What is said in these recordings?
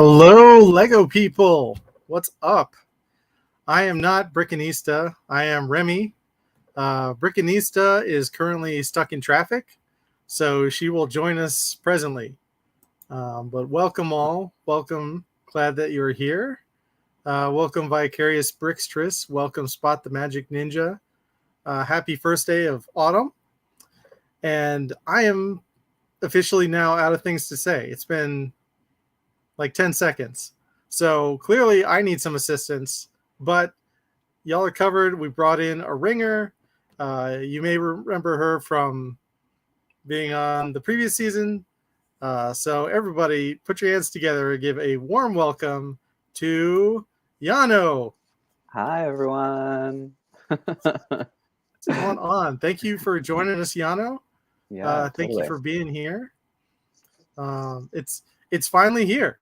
Hello, Lego people. What's up? I am not Brickanista. I am Remy. Brickanista is currently stuck in traffic, so she will join us presently. But welcome all. Welcome. Glad that you're here. Welcome, Vicarious Brickstress. Welcome, Spot the Magic Ninja. Happy first day of autumn. And I am officially now out of things to say. It's been like 10 seconds. So clearly I need some assistance, but y'all are covered. We brought in a ringer. You may remember her from being on the previous season. So everybody put your hands together and give a warm welcome to Yano. Hi, everyone. What's going on? Thank you for joining us, Yano. Yeah, Thank totally. you for being here. It's finally here.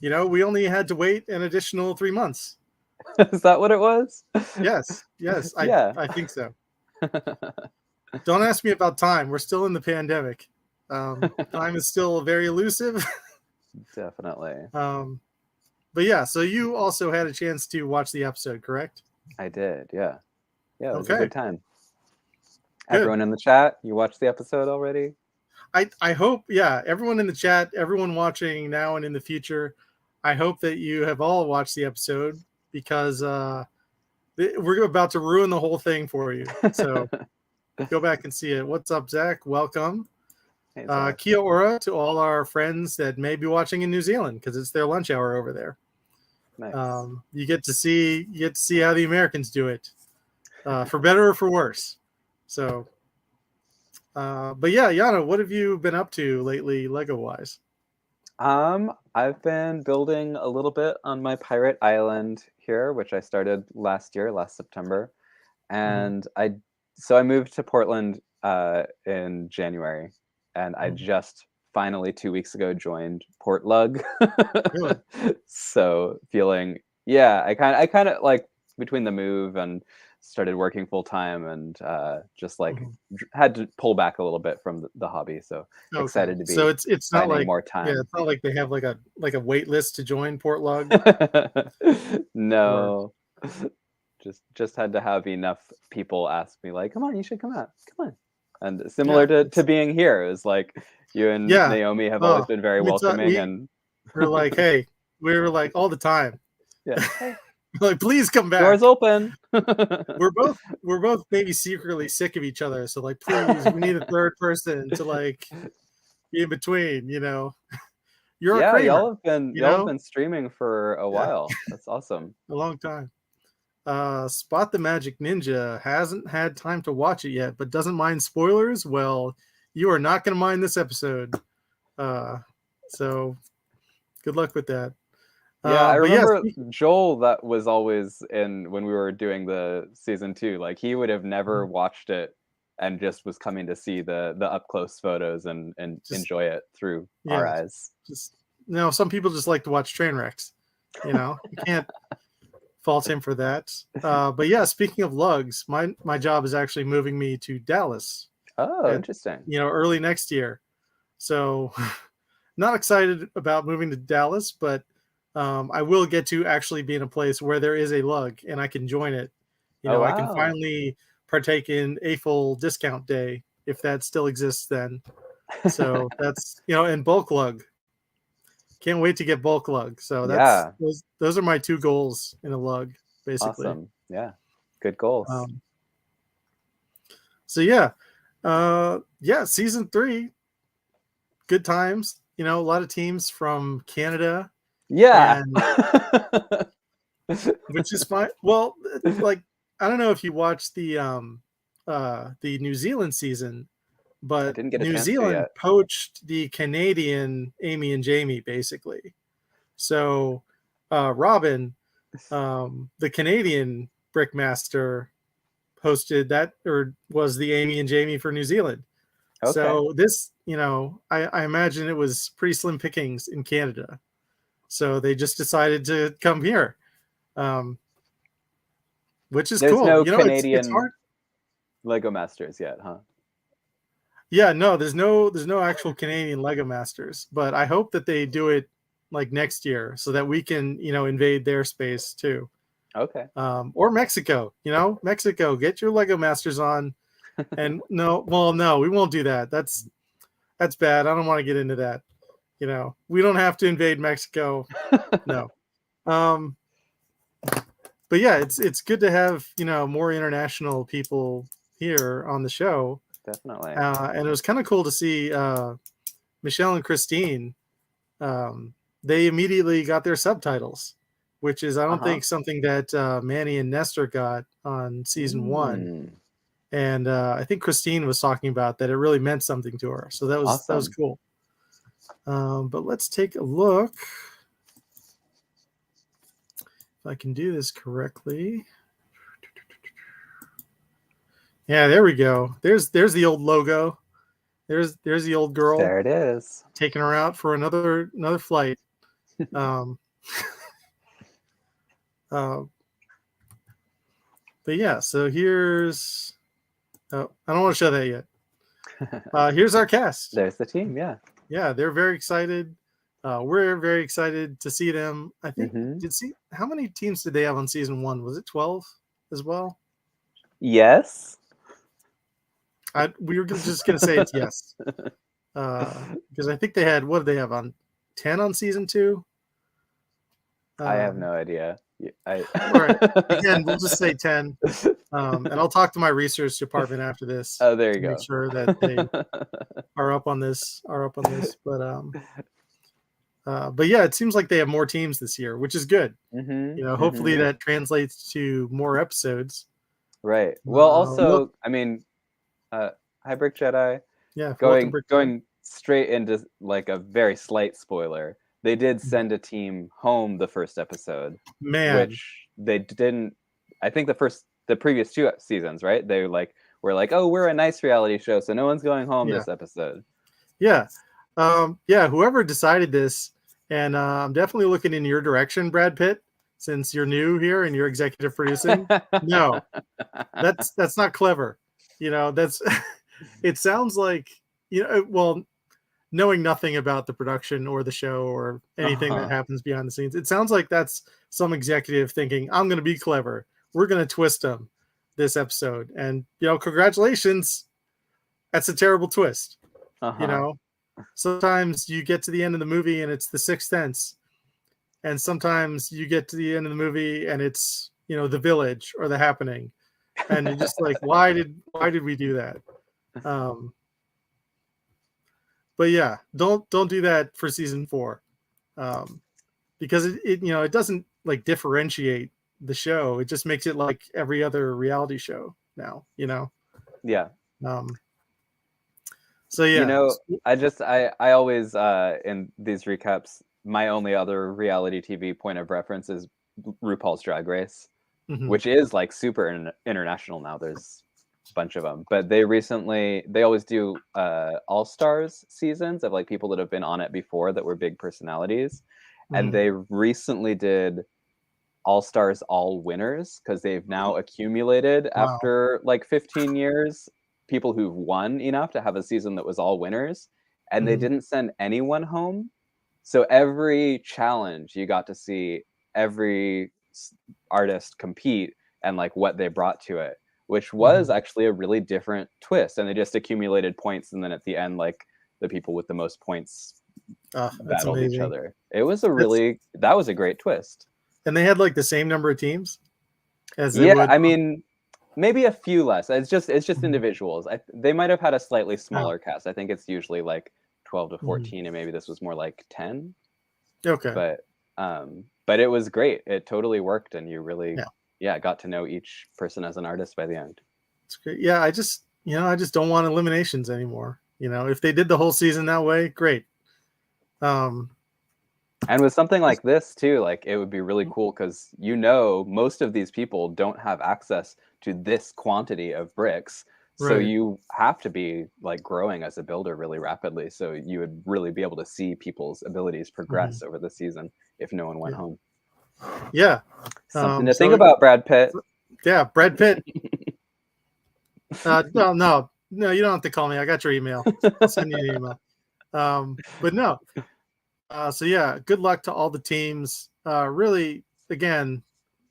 You know, we only had to wait an additional 3 months. Is that what it was? Yes, Yeah. I think so. Don't ask me about time. We're still in the pandemic. Time is still very elusive. Definitely. But yeah, so you also had a chance to watch the episode, correct? I did, yeah. Yeah, it was Okay. a good time. Good. Everyone in the chat, you watched the episode already? I hope, yeah, everyone in the chat, everyone watching now and in the future, I hope that you have all watched the episode because we're about to ruin the whole thing for you. So go back and see it. What's up, Zach? Welcome. Hey, Zach. Kia ora to all our friends that may be watching in New Zealand because it's their lunch hour over there. Nice. You get to see how the Americans do it, for better or for worse. So, but yeah, Yano, what have you been up to lately, Lego wise? I've been building a little bit on my pirate island here, which I started last September, and I moved to Portland in January, and I just finally 2 weeks ago joined Port Lug. Really? So feeling, yeah, I kind of like between the move and started working full time and just like had to pull back a little bit from the hobby. So excited to be. So it's not like more time. Yeah, it's not like they have like a wait list to join Port Lug. No, just had to have enough people ask me like, come on, you should come out, come on. And similar to being here, is like you and Naomi have always been very welcoming, and we're like, hey, we were like all the time. Yeah. Like, please come back. Doors open. we're both maybe secretly sick of each other, so like, please, we need a third person to like be in between. You know, you're a Kramer, y'all have been streaming for a while. That's awesome. A long time. Spot the Magic Ninja hasn't had time to watch it yet, but doesn't mind spoilers. Well, you are not going to mind this episode. So good luck with that. Yeah, I remember Joel, that was always in when we were doing the season 2. Like he would have never watched it and just was coming to see the up close photos and enjoy it through our eyes. Some people just like to watch train wrecks. You know, you can't fault him for that. But yeah, speaking of lugs, my job is actually moving me to Dallas. Oh, interesting. You know, early next year. So not excited about moving to Dallas, but I will get to actually be in a place where there is a lug and I can join it. You know, I can finally partake in a full discount day if that still exists then. So that's, you know, and bulk lug. Can't wait to get bulk lug. So that's those are my 2 goals in a lug, basically. Awesome. Yeah. Good goals. So season 3. Good times. You know, a lot of teams from Canada. Yeah. Which is fine. Well, like, I don't know if you watched the New Zealand season, but New Zealand poached the Canadian Amy and Jamie, basically. So Robin, the Canadian Brickmaster, hosted that, or was the Amy and Jamie for New Zealand. Okay. So this, you know, I imagine it was pretty slim pickings in Canada. So they just decided to come here, which is cool. No, you know, Canadian it's hard. LEGOMasters yet, huh? Yeah, no, there's no actual Canadian LEGOMasters, but I hope that they do it like next year so that we can, invade their space too. Okay. Or Mexico, Mexico, get your Lego Masters on. And no, we won't do that. That's bad. I don't want to get into that. We don't have to invade Mexico. No. But yeah, it's good to have, more international people here on the show. Definitely. And it was kind of cool to see Michelle and Christine. They immediately got their subtitles, which is, I don't think, something that Manny and Nestor got on season 1. And I think Christine was talking about that it really meant something to her. So that was awesome. That was cool. But let's take a look. If I can do this correctly. Yeah, there we go. There's the old logo. There's the old girl. There it is. Taking her out for another flight. But yeah, so here's. Oh, I don't want to show that yet. Here's our cast. There's the team. Yeah. Yeah, they're very excited. We're very excited to see them. I think how many teams did they have on season 1? Was it 12 as well? Yes. We were just gonna say it's yes. Because I think they had, what did they have on 10 on season 2? I have no idea. All right. Again, we'll just say 10. And I'll talk to my research department after this. Oh, there you to go. Make sure that they are up on this. But yeah, it seems like they have more teams this year, which is good. Hopefully that translates to more episodes. Right. Well, also, I mean, hi, Brick Jedi. Yeah. Going straight into like a very slight spoiler. They did send a team home the first episode, which they didn't. I think the previous 2 seasons, right? They were like, oh, we're a nice reality show, so no one's going home this episode. Yeah, whoever decided this, and I'm definitely looking in your direction, Brad Pitt, since you're new here and you're executive producing. No, that's not clever. That's. It sounds like well. Knowing nothing about the production or the show or anything that happens behind the scenes, it sounds like that's some executive thinking, I'm going to be clever. We're going to twist them this episode. And, congratulations. That's a terrible twist. Sometimes you get to the end of the movie and it's The Sixth Sense. And sometimes you get to the end of the movie and it's, The Village or The Happening. And you're just like, why did we do that? But yeah, don't do that for season 4, because it doesn't like differentiate the show. It just makes it like every other reality show now. Yeah. So yeah. I always in these recaps, my only other reality TV point of reference is RuPaul's Drag Race, which is like super international now. There's bunch of them, but they always do all stars seasons of like people that have been on it before that were big personalities, and they recently did all stars all winners because they've now accumulated after like 15 years people who've won enough to have a season that was all winners, and they didn't send anyone home. So every challenge you got to see every artist compete and like what they brought to it, which was actually a really different twist. And they just accumulated points. And then at the end, like the people with the most points battled each other. It was that was a great twist. And they had like the same number of teams as I mean, maybe a few less. It's just individuals. They might have had a slightly smaller cast. I think it's usually like 12 to 14, and maybe this was more like 10. Okay. But it was great. It totally worked, and you really got to know each person as an artist by the end. It's great. Yeah, I just don't want eliminations anymore. If they did the whole season that way, great. And with something like this too, like it would be really cool because most of these people don't have access to this quantity of bricks. So you have to be like growing as a builder really rapidly. So you would really be able to see people's abilities progress over the season if no one went home. Yeah. Something to think about, Brad Pitt. Yeah, Brad Pitt. No, you don't have to call me. I got your email. I'll send you an email. But no. So yeah, good luck to all the teams. Really, again,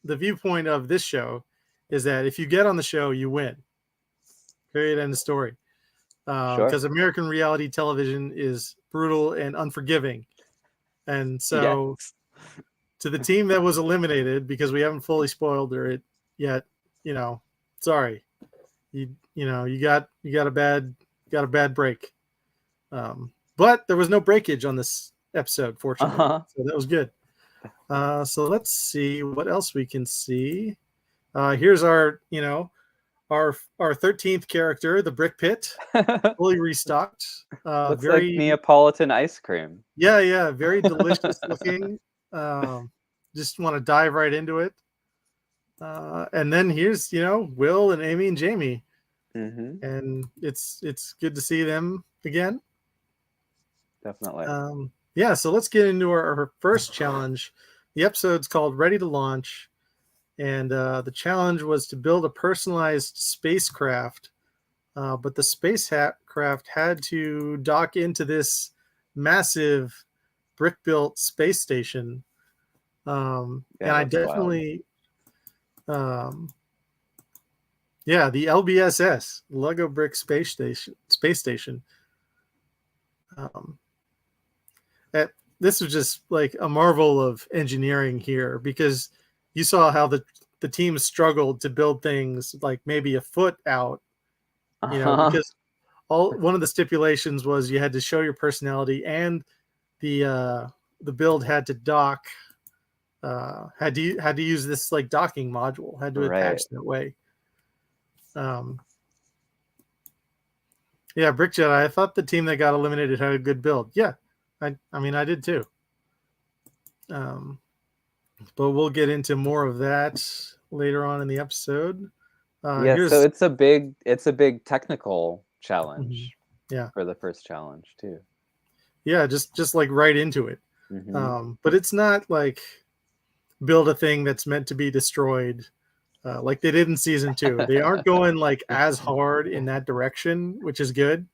the viewpoint of this show is that if you get on the show, you win. Period. End of story. Sure. Because American reality television is brutal and unforgiving. And so Yes. to the team that was eliminated, because we haven't fully spoiled it yet, you know, sorry. You got a bad break. But there was no breakage on this episode, fortunately. Uh-huh. So that was good. So let's see what else we can see. Here's our, our 13th character, the Brick Pit, fully restocked. Looks like Very, Neapolitan ice cream. yeah, very delicious looking. Just want to dive right into it. And then here's, Will and Amy and Jamie, Mm-hmm. and it's good to see them again. Definitely. Yeah, so let's get into our first challenge. The episode's called Ready to Launch, and the challenge was to build a personalized spacecraft, but the spacecraft had to dock into this massive brick-built space station. And I that's wild. definitely, yeah, the LBSS, Lego Brick Space Station. This was just like a marvel of engineering here, because you saw how the team struggled to build things like maybe a foot out, because one of the stipulations was you had to show your personality, and the build had to dock, had to use this like docking module, had to attach that way. Yeah, Brick Jedi, I thought the team that got eliminated had a good build. Yeah, I mean, I did too. But we'll get into more of that later on in the episode. So it's a big technical challenge. Yeah, for the first challenge too. Yeah, just like right into it. But it's not like build a thing that's meant to be destroyed, like they did in season 2. They aren't going like as hard in that direction, which is good.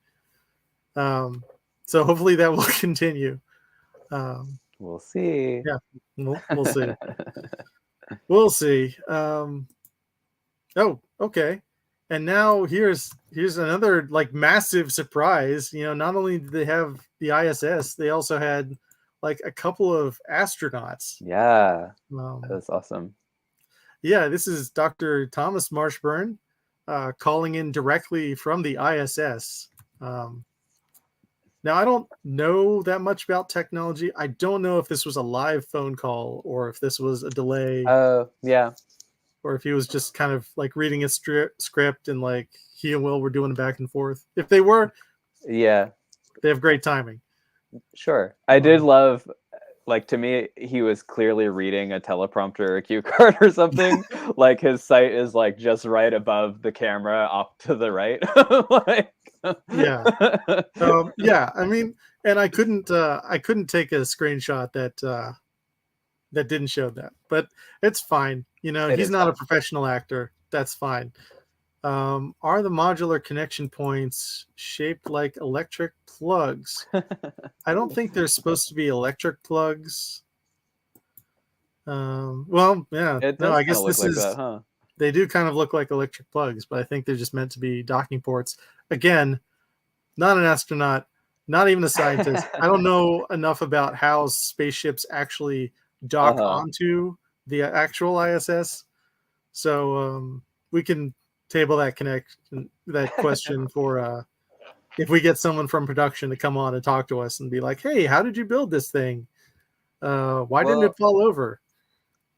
So hopefully that will continue. We'll see. Yeah, we'll see. We'll see. Oh, okay. And now here's another like massive surprise. Not only did they have the ISS, they also had like a couple of astronauts. Yeah, that's awesome. Yeah, this is Dr. Thomas Marshburn calling in directly from the ISS. Now, I don't know that much about technology. I don't know if this was a live phone call or if this was a delay. Yeah. Or if he was just kind of like reading a script and like he and Will were doing it back and forth. If they were, yeah, they have great timing. Sure. I did love, like, to me, he was clearly reading a teleprompter or a cue card or something. Like his sight is like just right above the camera off to the right. Like, yeah. I mean, and I couldn't take a screenshot that didn't show that, but it's fine. He's not a professional actor. That's fine. Are the modular connection points shaped like electric plugs? I don't think they're supposed to be electric plugs. Well, yeah. No, I guess this is that, huh? They do kind of look like electric plugs, but I think they're just meant to be docking ports. Again, not an astronaut, not even a scientist. I don't know enough about how spaceships actually dock onto the actual ISS. So we can table that question for if we get someone from production to come on and talk to us and be like, hey, how did you build this thing? Why didn't it fall over?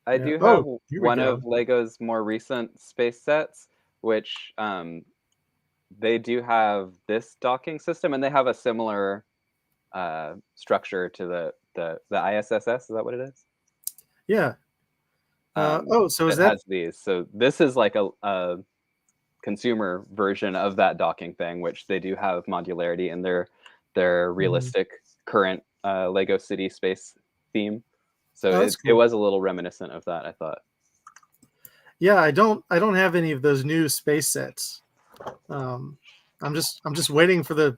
I do have one of Lego's more recent space sets, which they do have this docking system, and they have a similar structure to the ISSS. Is that what it is? Yeah. So is that has these? So this is like a consumer version of that docking thing, which they do have modularity in their realistic current Lego City space theme. So it was a little reminiscent of that, I thought. Yeah, I don't have any of those new space sets. I'm just waiting for the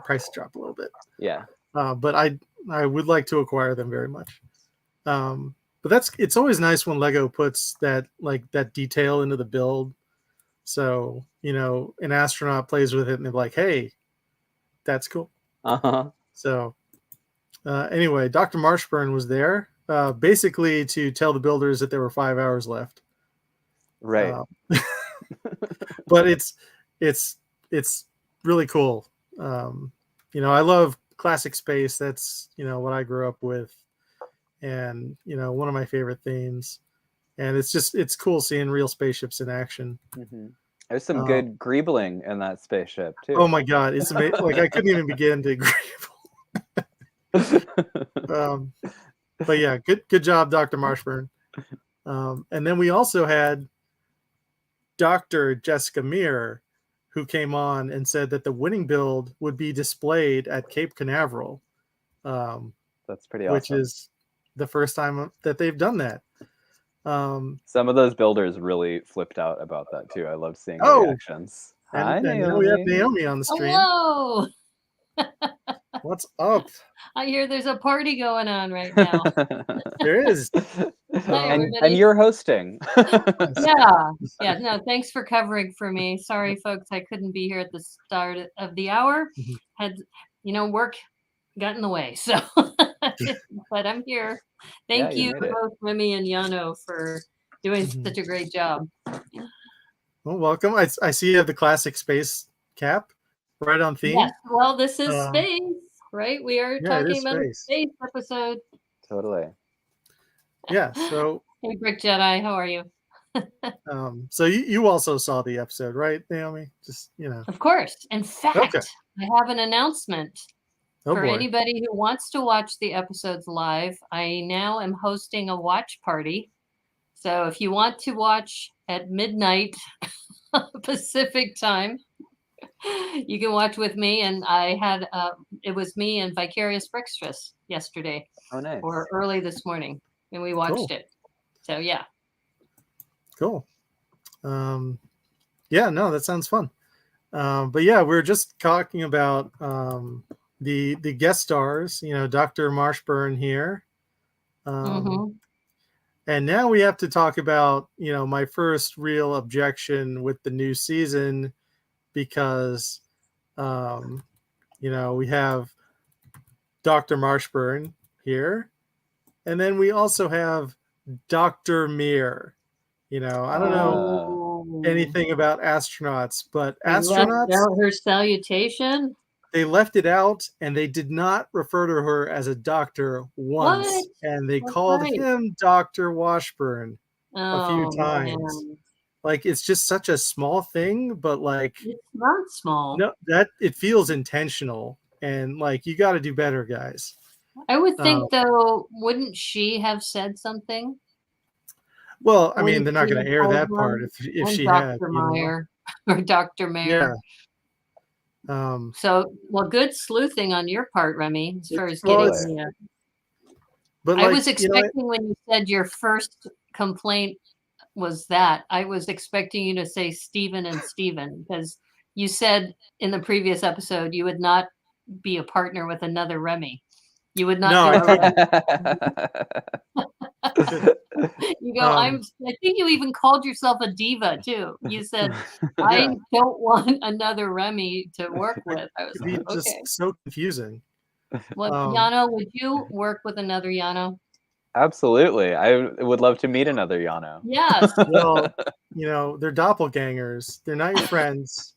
price to drop a little bit. Yeah. But I would like to acquire them very much. But it's always nice when Lego puts that detail into the build. So, an astronaut plays with it and they're like, hey, that's cool. Uh-huh. So anyway, Dr. Marshburn was there basically to tell the builders that there were 5 hours left. Right. But it's really cool. I love classic space. That's, what I grew up with. And, one of my favorite themes. And it's cool seeing real spaceships in action. Mm-hmm. There's some good greebling in that spaceship too. Oh my God. It's amazing. Like I couldn't even begin to greeble. But yeah, good job, Dr. Marshburn. And then we also had Dr. Jessica Meir, who came on and said that the winning build would be displayed at Cape Canaveral. That's pretty awesome. Which is the first time that they've done that. Some of those builders really flipped out about that too. I loved seeing the reactions. Hi, Naomi. Now we have Naomi on the stream. Hello. What's up? I hear there's a party going on right now. There is. And you're hosting. Yeah. No, thanks for covering for me. Sorry, folks, I couldn't be here at the start of the hour. Had, work got in the way. So, but I'm here. Thank you both Remy and Yano for doing such a great job. Well, welcome. I see you have the classic space cap right on theme. Yes. Well, this is space, right? We are talking about a space episode. Totally. Yeah. So. Hey, Brick Jedi, how are you? So you also saw the episode, right, Naomi? Just Of course. In fact, I have an announcement. For anybody who wants to watch the episodes live, I now am hosting a watch party. So if you want to watch at midnight Pacific time, you can watch with me. And I had, it was me and Vicarious Breakfast yesterday. Oh, nice. Or early this morning. And we watched it. So, yeah. Cool. Yeah, no, that sounds fun. But yeah, we're just talking about the guest stars, Dr. Marshburn here. And now we have to talk about, my first real objection with the new season because, we have Dr. Marshburn here. And then we also have Dr. Meir. I don't know anything about astronauts, but astronauts. Left out her salutation. They left it out, and they did not refer to her as a doctor once, and they called him Dr. Washburn a few times. Man. Like it's just such a small thing, but like it's not small. No, that it feels intentional, and like you got to do better, guys. I would think, though, wouldn't she have said something? Well, I mean, they're not going to air that part if she had. Dr. Meir or Dr. Meir. Yeah. So, good sleuthing on your part, Remy, as far as getting me. But I was expecting when you said your first complaint was that, I was expecting you to say Stephen and Stephen, because you said in the previous episode you would not be a partner with another Remy. You would not do You go, I think you even called yourself a diva too. You said, I don't want another Remy to work with. I was like, just so confusing. Well, Yano, would you work with another Yano? Absolutely. I would love to meet another Yano. Yes. Well, they're doppelgangers. They're not your friends.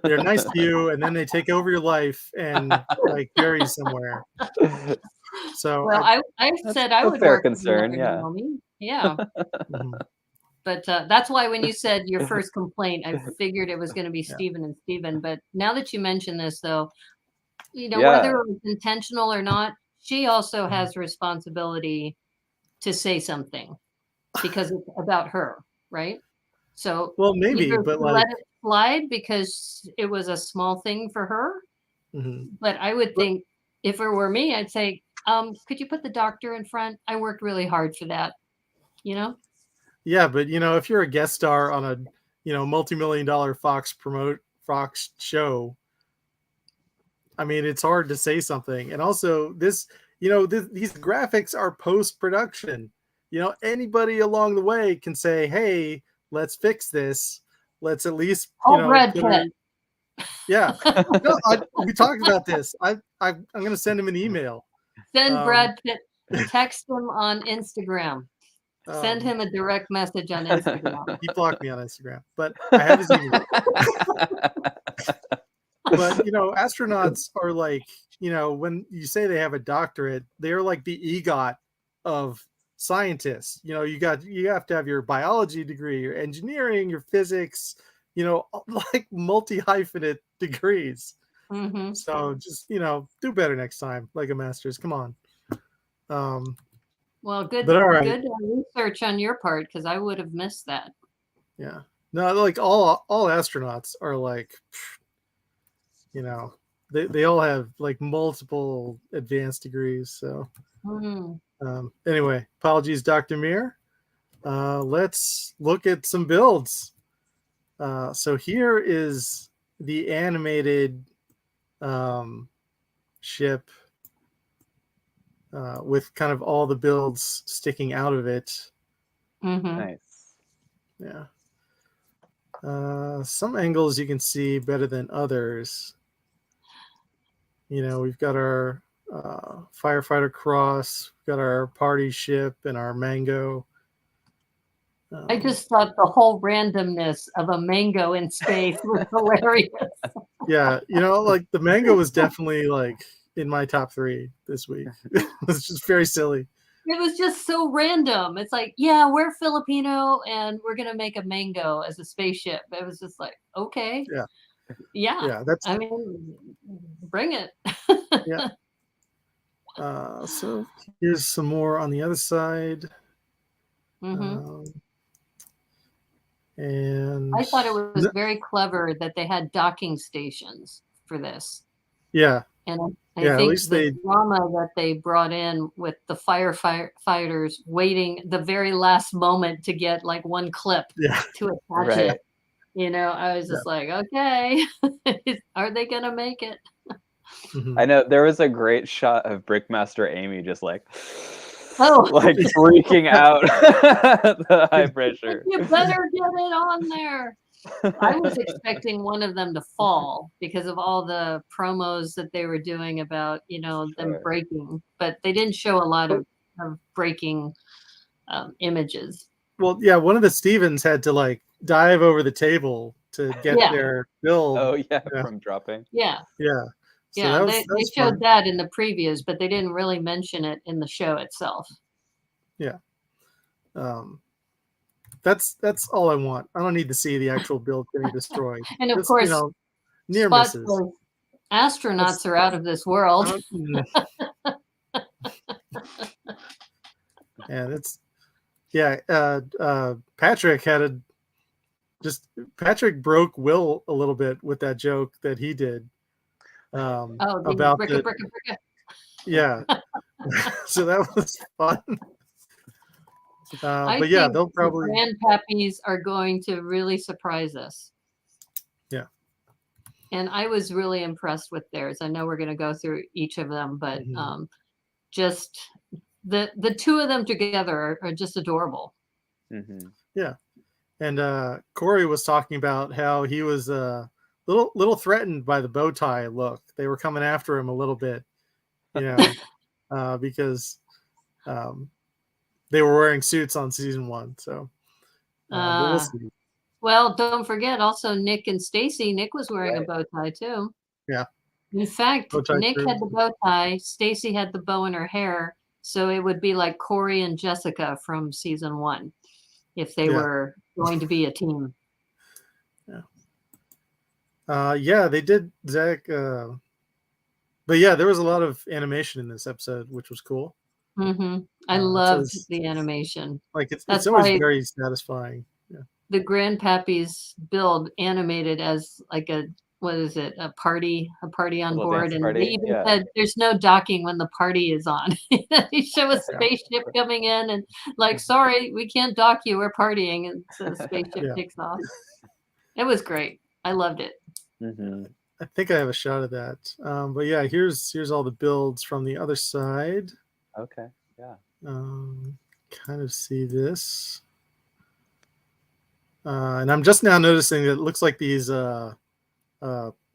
They're nice to you, and then they take over your life and like bury you somewhere. So, I said I would work concern, with Naomi. Yeah. But that's why when you said your first complaint, I figured it was going to be Stephen and Stephen. But now that you mention this, though, whether it was intentional or not, she also has responsibility to say something because it's about her, right? So, well, maybe, but let it slide because it was a small thing for her. But I would think if it were me, I'd say, could you put the doctor in front? I worked really hard for that, Yeah, but if you're a guest star on a multi-million-dollar Fox show, I mean, it's hard to say something. And also, this you know, these graphics are post-production. You know, anybody along the way can say, hey, let's fix this. Let's at least, you know, Brad Pitt. Yeah. No, we talked about this. I'm going to send him an email. Send Brad Pitt, text him on Instagram. Send him a direct message on Instagram. He blocked me on Instagram, but I have his email. But, you know, astronauts are like, you know, when you say they have a doctorate, they're like the EGOT of scientists. You know, you have to have your biology degree, your engineering, your physics, you know, like multi-hyphenate degrees. Mm-hmm. So just, you know, do better next time, LEGOMasters. Come on. Well, good research on your part, because I would have missed that. Yeah. No, like all astronauts are like, you know, they all have like multiple advanced degrees. So anyway, apologies, Dr. Mir. Let's look at some builds. So here is the animated ship with kind of all the builds sticking out of it. Nice. Yeah. Some angles you can see better than others. You know, we've got our firefighter cross, we've got our party ship and our mango. I just thought the whole randomness of a mango in space was hilarious. Yeah, you know, like the mango was definitely like in my top 3 this week. It was just very silly. It was just so random. It's like, yeah, we're Filipino and we're gonna make a mango as a spaceship. It was just like, okay, yeah. That's. I mean, bring it. Yeah. So here's some more on the other side. And I thought it was very clever that they had docking stations for this. Yeah. And I think at least the drama that they brought in with the firefighters waiting the very last moment to get like one clip to attach it. You know, I was just like, okay, are they going to make it? I know there was a great shot of Brickmaster Amy just like freaking out the high pressure. You better get it on there. I was expecting one of them to fall because of all the promos that they were doing about, you know, them breaking, but they didn't show a lot of breaking images. Well, yeah, one of the Stevens had to like dive over the table to get their build. Oh yeah, from dropping. Yeah. Yeah. So yeah, they showed that in the previews, but they didn't really mention it in the show itself. Yeah. That's all I want. I don't need to see the actual build getting destroyed. And of course, you know, near misses. Astronauts are out of this world. And it's Patrick had Patrick broke Will a little bit with that joke that he did. About bricka. Yeah. So that was fun. But yeah, they'll probably grandpappies are going to really surprise us. Yeah. And I was really impressed with theirs. I know we're going to go through each of them, but just the two of them together are just adorable. Yeah. And Corey was talking about how he was little threatened by the bow tie look. They were coming after him a little bit, you know, because they were wearing suits on season 1. So we'll see. Well, don't forget also Nick and Stacy. Nick was wearing a bow tie too. Yeah. In fact, Nick had the bow tie. Stacy had the bow in her hair. So it would be like Corey and Jessica from season 1 if they were going to be a team. Yeah, they did, Zach. But yeah, there was a lot of animation in this episode, which was cool. I loved the animation. Like it's always very satisfying. Yeah. The grandpappies build animated as like a party on board, and they even said there's no docking when the party is on. They show a spaceship coming in and like, sorry, we can't dock you, we're partying, and so the spaceship takes off. It was great. I loved it. I think I have a shot of that. But yeah, here's all the builds from the other side. Okay. Yeah. Kind of see this. And I'm just now noticing that it looks like these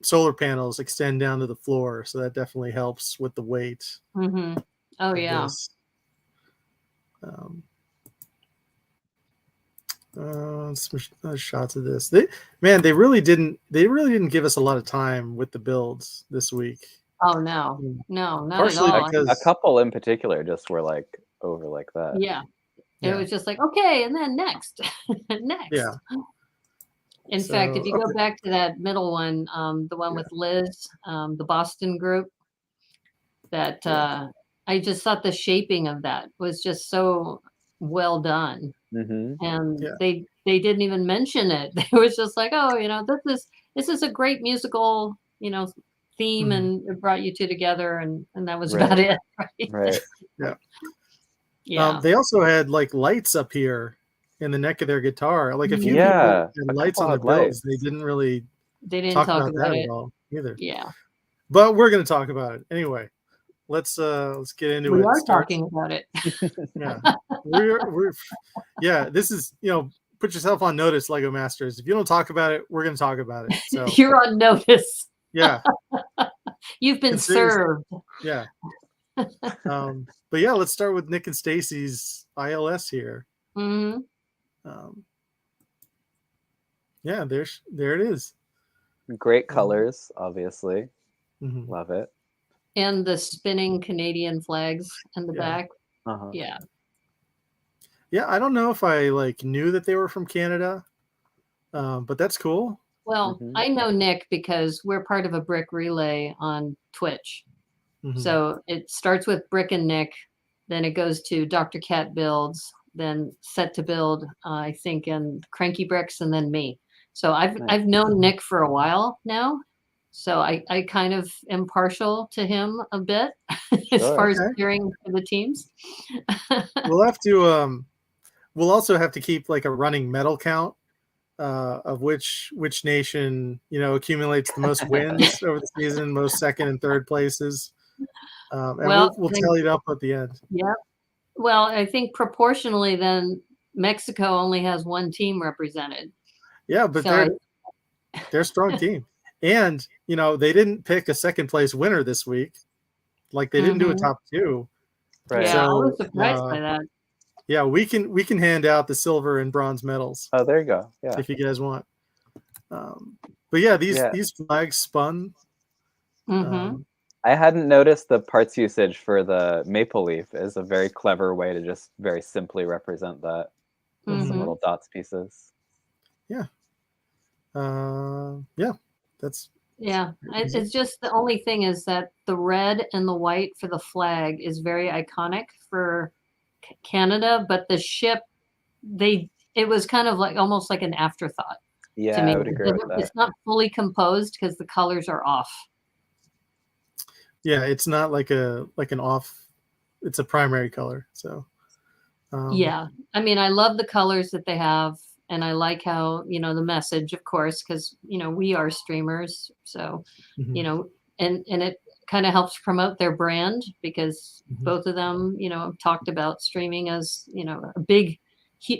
solar panels extend down to the floor, so that definitely helps with the weight. Mm-hmm. Oh yeah. Some shots of this. They really didn't give us a lot of time with the builds this week. Oh no, not partially at all. Because a couple in particular just were like over like that. Yeah. It was just like, okay, and then next. Yeah. In fact, if you go back to that middle one, the one with Liz, the Boston group, that I just thought the shaping of that was just so well done. Mm-hmm. And they didn't even mention it. They was just like, oh, this is a great musical, theme, and it brought you two together, and that was about it. Right. Yeah. Yeah. They also had like lights up here in the neck of their guitar. Like a few people had lights on the builds. They didn't really talk about that at all either. Yeah. But we're going to talk about it anyway. Let's get into it. We are talking about it. Yeah. we're this is, put yourself on notice, LEGOMasters. If you don't talk about it, we're going to talk about it. So you're on notice. Yeah. You've been served. Yeah. But yeah, let's start with Nick and Stacy's ILS here. Mm-hmm. Yeah, there it is. Great colors, obviously. Mm-hmm. Love it. And the spinning Canadian flags in the back. Uh-huh. Yeah. Yeah, I don't know if I knew that they were from Canada, but that's cool. Well, I know Nick because we're part of a brick relay on Twitch. Mm-hmm. So it starts with Brick and Nick, then it goes to Dr. Cat Builds, then Set to Build, I think, and Cranky Bricks, and then me. So I've known Nick for a while now. So I kind of am partial to him a bit as far as cheering for the teams. We'll have to we'll also have to keep like a running medal count of which nation accumulates the most wins over the season, most second and third places. And we'll tally it up at the end. Yeah. Well, I think proportionally then Mexico only has one team represented. Yeah, but they're a strong team. And, they didn't pick a second place winner this week. Like they didn't do a top two. Right. Yeah, I was surprised by that. Yeah, we can hand out the silver and bronze medals. Oh, there you go. Yeah. If you guys want. But yeah, these flags spun. Mm-hmm. I hadn't noticed the parts usage for the maple leaf is a very clever way to just very simply represent that with some little dots pieces. Yeah. It's just the only thing is that the red and the white for the flag is very iconic for Canada, but the ship, it was kind of like almost like an afterthought. Yeah, to me. I would agree with that. It's not fully composed because the colors are off. Yeah, it's not like an off. It's a primary color. So. Yeah, I mean, I love the colors that they have. And I like how, the message, of course, because, we are streamers. So, and it kind of helps promote their brand because both of them, talked about streaming as, a big,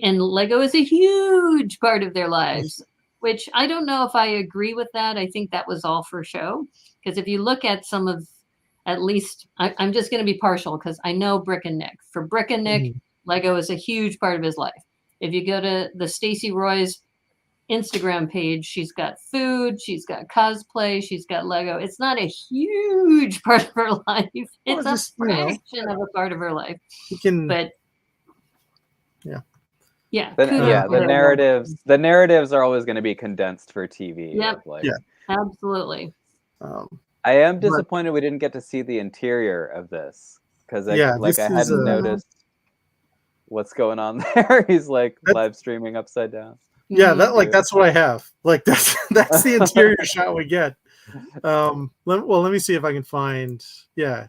and Lego is a huge part of their lives, which I don't know if I agree with that. I think that was all for show. Because if you look at some of, at least, I'm just going to be partial because I know Brick and Nick. For Brick and Nick, Lego is a huge part of his life. If you go to the Stacey Roy's Instagram page, she's got food, she's got cosplay, she's got Lego. It's not a huge part of her life. It's a fraction of a part of her life. The narratives are always going to be condensed for TV. Yep. Absolutely. I am disappointed we didn't get to see the interior of this because I hadn't noticed what's going on there. He's live streaming upside down. Yeah, that's what I have. That's the interior shot we get. Let me see if I can find. Yeah,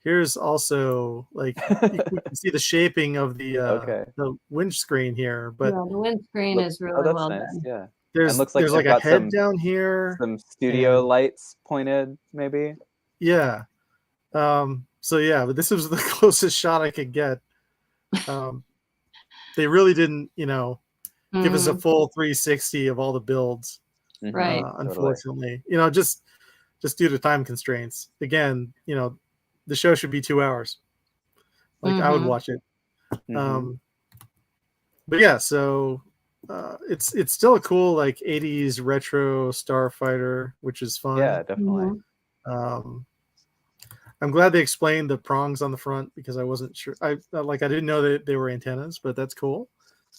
here's also you can see the shaping of the windscreen here. But the windscreen is really well nice. done. Yeah. And looks like there's they've like a got head down here, some studio and lights pointed, maybe. yeah. So yeah, but this was the closest shot I could get. They really didn't, give us a full 360 of all the builds. Right. Unfortunately, just due to time constraints. Again, the show should be 2 hours. Like I would watch it. But yeah, so it's still a cool like 80s retro starfighter, which is fun. Yeah, definitely. I'm glad they explained the prongs on the front because I wasn't sure. I didn't know that they were antennas, but that's cool.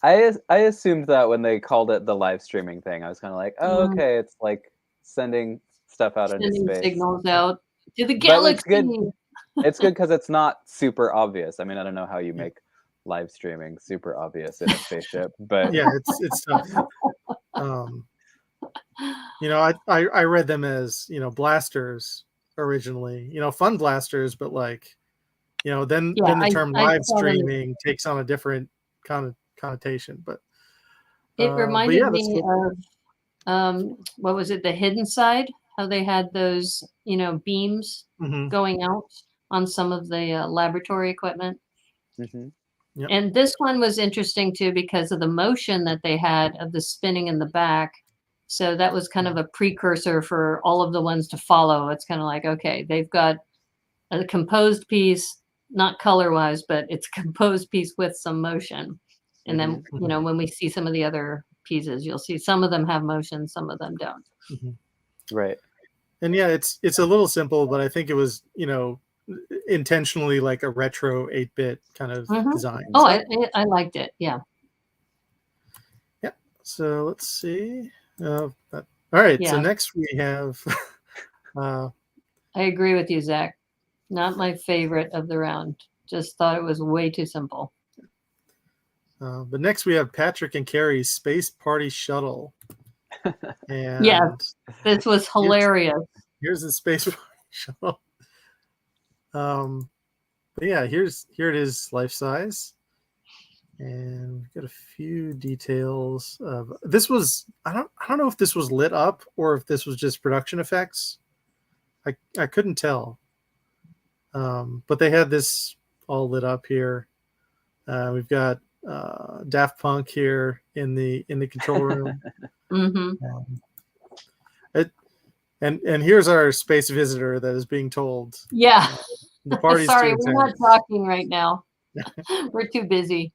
I assumed that when they called it the live streaming thing. I was kind of like, oh, okay, it's like sending stuff out into space. Signals out to the galaxy. It's good because it's not super obvious. I mean, I don't know how you make live streaming super obvious in a spaceship, but yeah, it's tough. I read them as blasters originally, fun blasters, but like then the term live streaming takes on a different connotation. But it reminded me of what was it, the Hidden Side, how they had those beams going out on some of the laboratory equipment. Yep. And this one was interesting too because of the motion that they had of the spinning in the back. So that was kind of a precursor for all of the ones to follow. It's kind of like, okay, they've got a composed piece, not color-wise, but it's a composed piece with some motion. And then, when we see some of the other pieces, you'll see some of them have motion, some of them don't. Right. And yeah, it's a little simple, but I think it was, intentionally like a retro 8-bit kind of design. Oh, I liked it. Yeah. Yeah. So let's see. All right. Yeah. So next we have. I agree with you, Zach. Not my favorite of the round. Just thought it was way too simple. But next we have Patrick and Carrie's Space Party Shuttle. And yeah, this was hilarious. Here's the Space Party Shuttle. But yeah, here it is, life size. And we've got a few details of this was I don't know if this was lit up or if this was just production effects. I couldn't tell. But they had this all lit up here. We've got Daft Punk here in the control room. And here's our space visitor that is being told. Yeah. The party's sorry, we're not talking right now. We're too busy.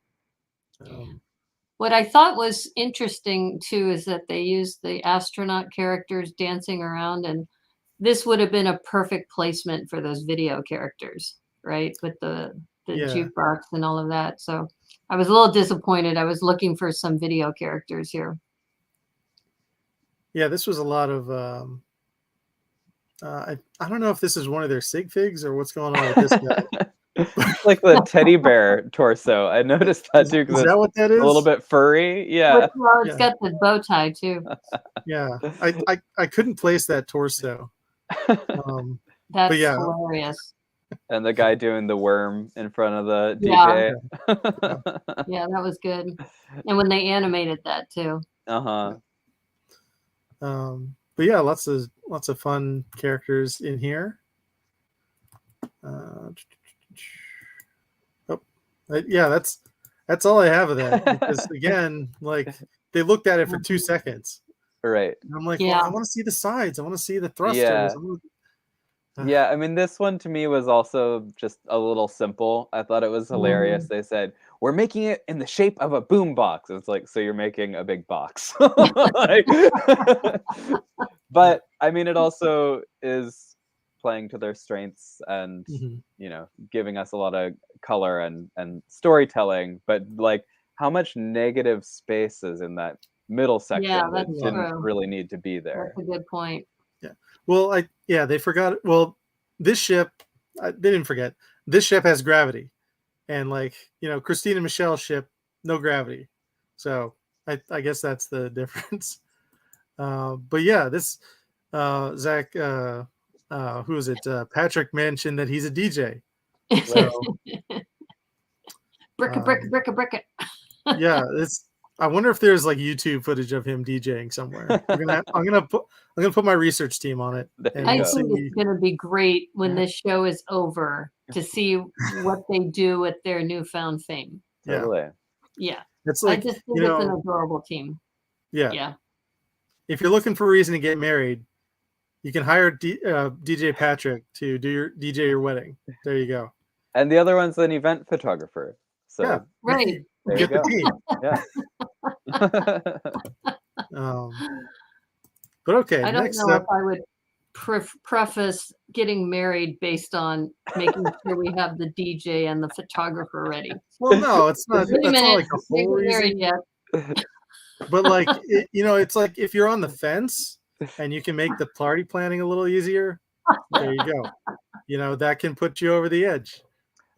What I thought was interesting too is that they used the astronaut characters dancing around, and this would have been a perfect placement for those video characters, right? With the jukebox and all of that. So I was a little disappointed. I was looking for some video characters here. Yeah, this was a lot of I don't know if this is one of their sig figs or what's going on with this guy. It's like the teddy bear torso. I noticed that too. Is that what that is? A little bit furry. Yeah. Well, it's got the bow tie too. Yeah, I couldn't place that torso. That's hilarious. And the guy doing the worm in front of the DJ. Yeah, that was good. And when they animated that too. But yeah, lots of fun characters in here. Yeah, that's all I have of that. Because again, like they looked at it for 2 seconds. Right. And I'm like, well, I want to see the sides. I want to see the thrusters. Yeah, I mean, this one to me was also just a little simple. I thought it was hilarious. They said, we're making it in the shape of a boom box. It's like, so you're making a big box. But I mean, it also is playing to their strengths and, giving us a lot of color and storytelling. But like, how much negative space is in that middle section that didn't really need to be there? That's a good point. Well, they forgot. Well, this ship, they didn't forget. This ship has gravity, and like Christine and Michelle's ship, no gravity. So I guess that's the difference. But yeah, this Zach, who is it? Patrick mentioned that he's a DJ. So, brick. yeah, I wonder if there's like YouTube footage of him DJing somewhere. I'm gonna put my research team on it. And I think it's gonna be great when this show is over to see what they do with their newfound fame. Totally. Yeah. It's like, I just think it's an adorable team. Yeah. If you're looking for a reason to get married, you can hire DJ Patrick to DJ your wedding. There you go. And the other one's an event photographer. So yeah, right. There get you the team. Yeah. But okay. I don't next know up, if I would preface getting married based on making sure we have the DJ and the photographer ready. Well, no, it's not. Wait a That's minute, not like a whole reason. yet. But like, it's like if you're on the fence and you can make the party planning a little easier, there you go. That can put you over the edge.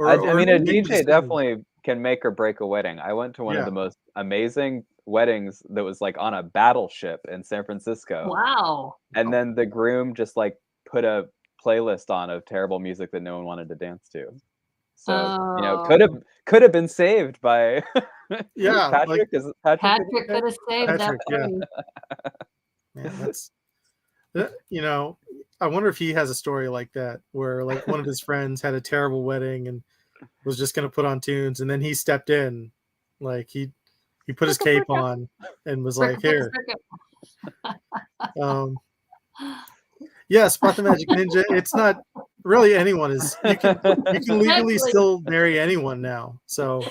I mean, a DJ definitely can make or break a wedding. I went to one of the most amazing weddings that was like on a battleship in San Francisco. Wow. And then the groom just like put a playlist on of terrible music that no one wanted to dance to. So, could have been saved by Patrick. Patrick could have saved that wedding. Man, that's I wonder if he has a story like that where like one of his friends had a terrible wedding and was just going to put on tunes, and then he stepped in, like he put his cape on and was like, here. Spot the Magic Ninja. It's not really anyone is. You can legally still marry anyone now. So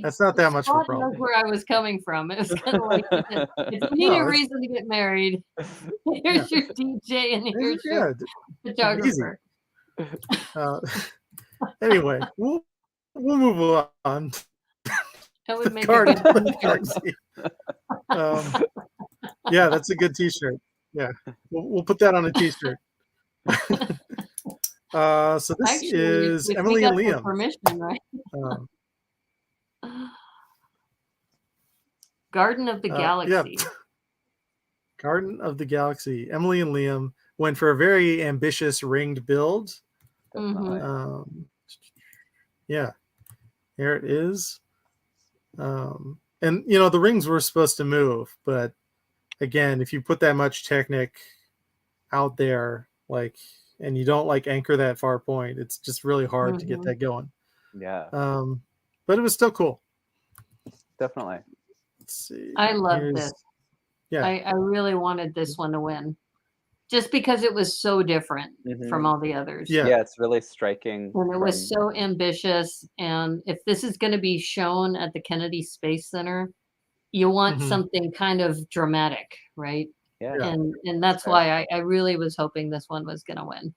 that's not that much of a problem. That's where I was coming from. It was kind of like, if you need a reason to get married, here's your DJ and here's your photographer. Anyway, we'll move on. That would make a good Galaxy. That's a good T-shirt. Yeah, we'll put that on a T-shirt. So this is Emily and Liam. Permission, right? Garden of the Galaxy. Garden of the Galaxy. Emily and Liam went for a very ambitious ringed build. Here it is. And the rings were supposed to move, but again, if you put that much Technic out there, like, and you don't like anchor that far point, it's just really hard to get that going. Yeah. But it was still cool. Definitely. Let's see. I love this. Yeah. I really wanted this one to win. Just because it was so different from all the others. Yeah, it's really striking. And it was so ambitious. And if this is going to be shown at the Kennedy Space Center, you want something kind of dramatic, right? Yeah. And that's why I really was hoping this one was going to win.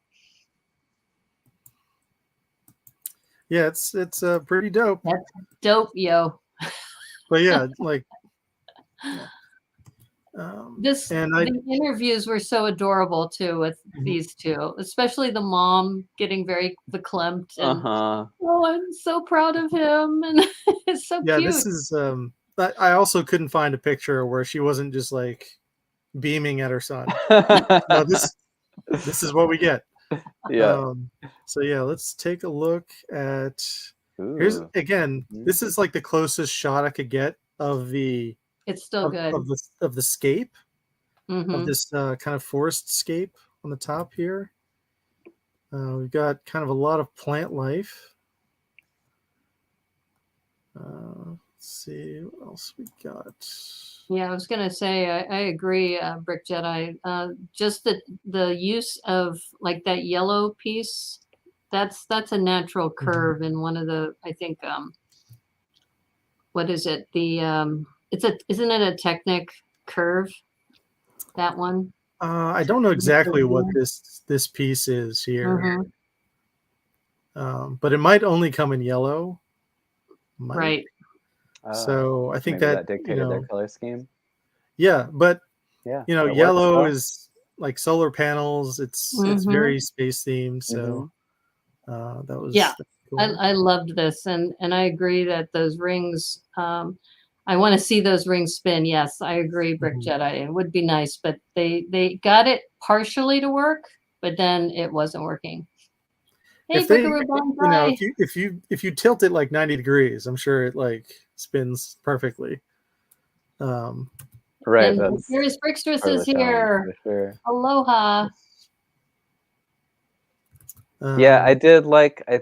Yeah, it's pretty dope. That's dope, yo. But yeah, like the interviews were so adorable too with these two, especially the mom getting very verklempt and I'm so proud of him, and it's so cute. Yeah, this is I also couldn't find a picture where she wasn't just like beaming at her son. No, this is what we get. Yeah. So yeah, let's take a look at here's again. This is like the closest shot I could get of the. It's still good of the scape of this kind of forest scape on the top here. We've got kind of a lot of plant life. Let's see what else we got. Yeah, I was gonna say I agree, Brick Jedi. Just the use of like that yellow piece, that's a natural curve in one of the, I think what is it? The isn't it a Technic curve? That one? I don't know exactly what this piece is here. But it might only come in yellow. Right. So I think that dictated their color scheme. Yeah, but yellow works, is like solar panels. It's very space themed. So that was cool. I loved this, and I agree that those rings. I want to see those rings spin. Yes, I agree, Brick Jedi. It would be nice, but they got it partially to work, but then it wasn't working. Hey, if you tilt it like 90 degrees, I'm sure it like spins perfectly. Right. And That's here's Brickstress part of is the challenge, here. for sure. Aloha. Yeah, I did like. I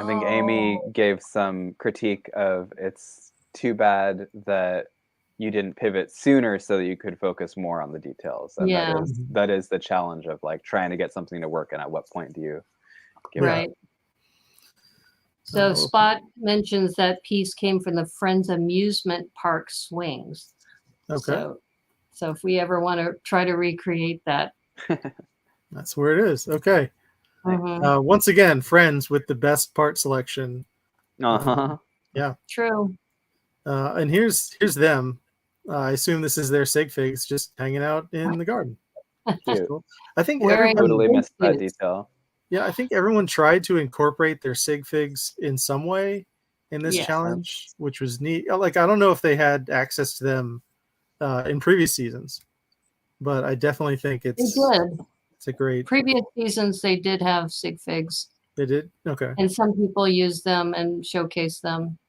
think Amy gave some critique of it's too bad that you didn't pivot sooner so that you could focus more on the details. And Yeah. that is the challenge of like trying to get something to work, and at what point do you give Right. up? So Spot mentions that piece came from the Friends Amusement Park swings. Okay. So if we ever want to try to recreate that. That's where it is. Okay. Once again, Friends with the best part selection. Yeah. True. And here's them. I assume this is their sig figs just hanging out in the garden. Cool. I think Wearing totally missed that detail. Yeah, I think everyone tried to incorporate their sig figs in some way in this challenge, which was neat. Like, I don't know if they had access to them in previous seasons, but I definitely think it's a great. Previous seasons they did have sig figs. They did? Okay. And some people use them and showcase them.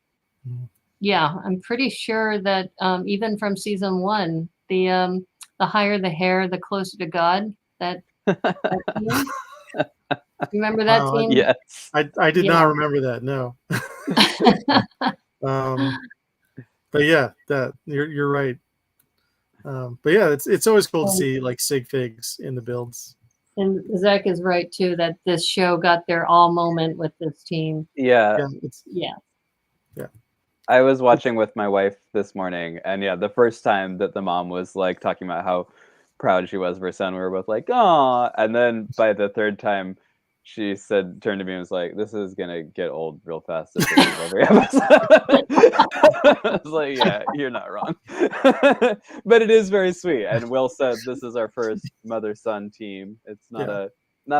Yeah, I'm pretty sure that even from season 1, the higher the hair, the closer to God. That team. Remember that team? Yes. I did not remember that. No. But yeah, that you're right. But yeah, it's always cool to see like sig figs in the builds. And Zach is right too that this show got their all moment with this team. Yeah. Yeah. I was watching with my wife this morning, and the first time that the mom was like talking about how proud she was of her son, we were both like, "Aw!" And then by the third time, she turned to me and was like, "This is gonna get old real fast if this is every episode." I was like, "Yeah, you're not wrong." But it is very sweet, and Will said this is our first mother-son team. It's not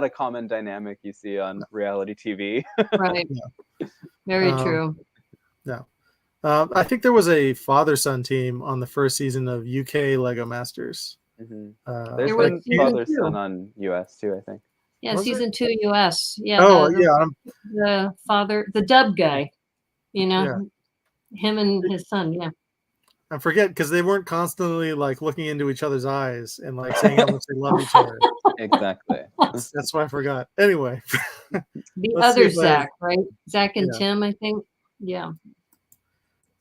a common dynamic you see on reality TV. Right. Very true. Yeah. I think there was a father-son team on the first season of UK LEGOMasters. There's been father-son on US too, I think. Yeah, season 2 US. Yeah. The father, the dub guy, him and his son. Yeah. I forget because they weren't constantly like looking into each other's eyes and like saying how much they love each other. Exactly. That's why I forgot. Anyway. The other Zach, right? Zach and Tim, I think. Yeah.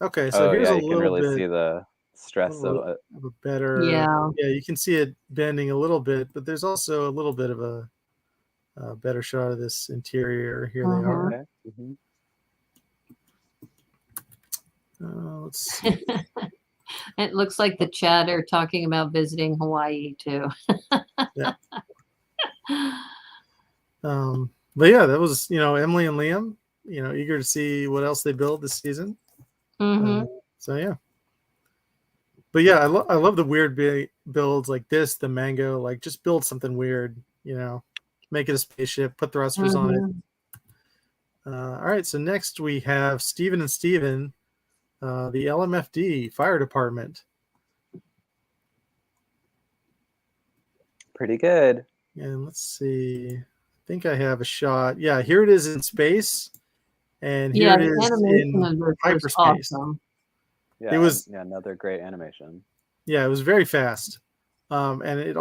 Okay, so here's a little bit. You can really see the stress of it. A better. Yeah, you can see it bending a little bit, but there's also a little bit of a better shot of this interior. Here they are. Let's see. It looks like the chat are talking about visiting Hawaii too. Yeah. But yeah, that was Emily and Liam. Eager to see what else they build this season. So yeah. But yeah, I love the weird builds like this, the mango. Like just build something weird. Make it a spaceship. Put thrusters on it. All right. So next we have Steven and Steven. The LMFD fire department. Pretty good. And let's see. I think I have a shot. Yeah, here it is in space, and here it is in hyperspace. Awesome. Yeah, it was another great animation. Yeah, it was very fast, and it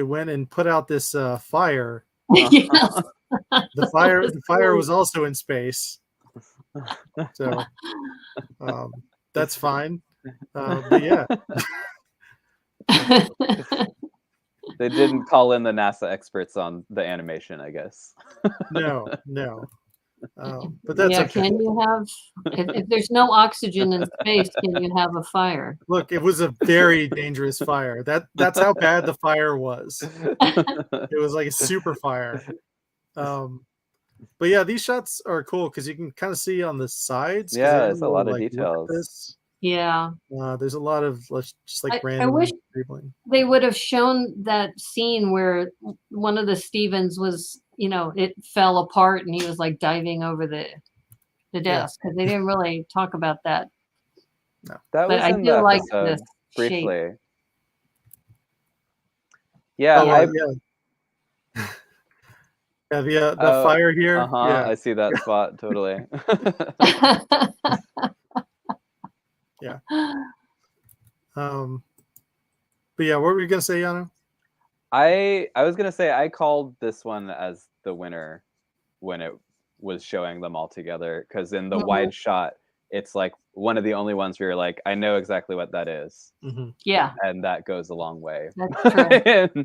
went and put out this fire. The fire was also in space. So that's fine. But yeah. They didn't call in the NASA experts on the animation, I guess. No. But that's okay. Can you have, if there's no oxygen in space, can you have a fire? Look, it was a very dangerous fire. That's how bad the fire was. It was like a super fire. But yeah, these shots are cool because you can kind of see on the sides. Yeah, it's a lot of details. Yeah. There's a lot of just like random. I wish dribbling. They would have shown that scene where one of the Stevens was, it fell apart and he was like diving over the desk because they didn't really talk about that. No, that was in the episode briefly. Shape. Yeah, the fire here. Yeah, I see that spot totally. Yeah. But yeah, what were you gonna say, Yano? I was gonna say I called this one as the winner when it was showing them all together, because in the wide shot, it's like one of the only ones where you're like, I know exactly what that is. Yeah, and that goes a long way. that's true.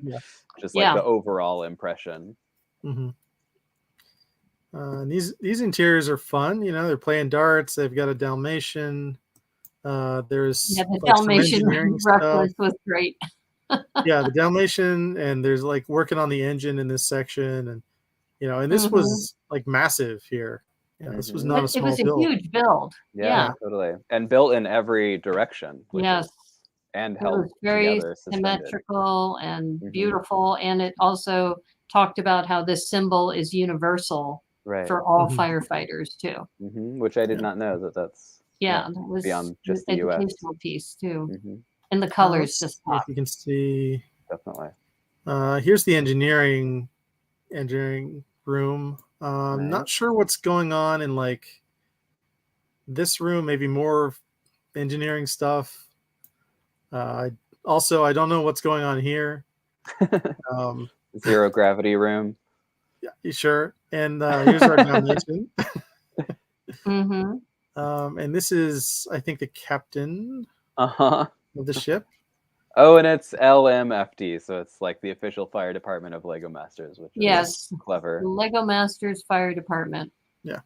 Just like the overall impression. These interiors are fun. You know, they're playing darts. They've got a Dalmatian. There's the like Dalmatian reference was great. Yeah, the Dalmatian, and there's like working on the engine in this section, and you know, and this was like massive here. Yeah, this was not a small build. It was a huge build. Yeah, totally, and built in every direction. And held very together, symmetrical and beautiful, and it also talked about how this symbol is universal for all firefighters too. Which I did not know that's that was beyond just the educational piece too. And the colors just pop. If you can see, definitely. Here's the engineering room. Not sure what's going on in like this room. Maybe more engineering stuff. Also, I don't know what's going on here. Zero gravity room. Yeah, you sure? And here's our Dalmatian. And this is, I think, the captain of the ship. Oh, and it's LMFD, so it's like the official fire department of LEGOMasters, which is clever. The LEGOMasters Fire Department. Yeah.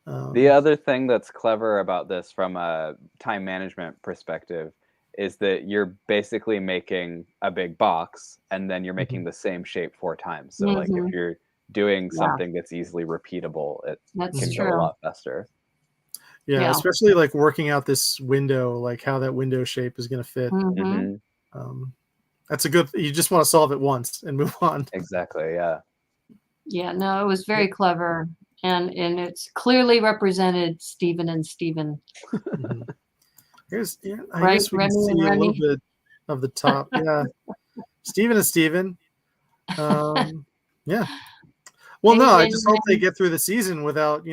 The other thing that's clever about this from a time management perspective is that you're basically making a big box and then you're making the same shape 4 times. So like if you're doing something that's easily repeatable, it can go a lot faster. Yeah, especially like working out this window, like how that window shape is going to fit. That's a good, you just want to solve it once and move on. Exactly, yeah. Yeah, no, it was very clever. And it's clearly represented Stephen and Stephen. Here's, I guess we can see a little bit of the top. Yeah, Stephen and Stephen. Yeah. Well, no, I just hope they get through the season without,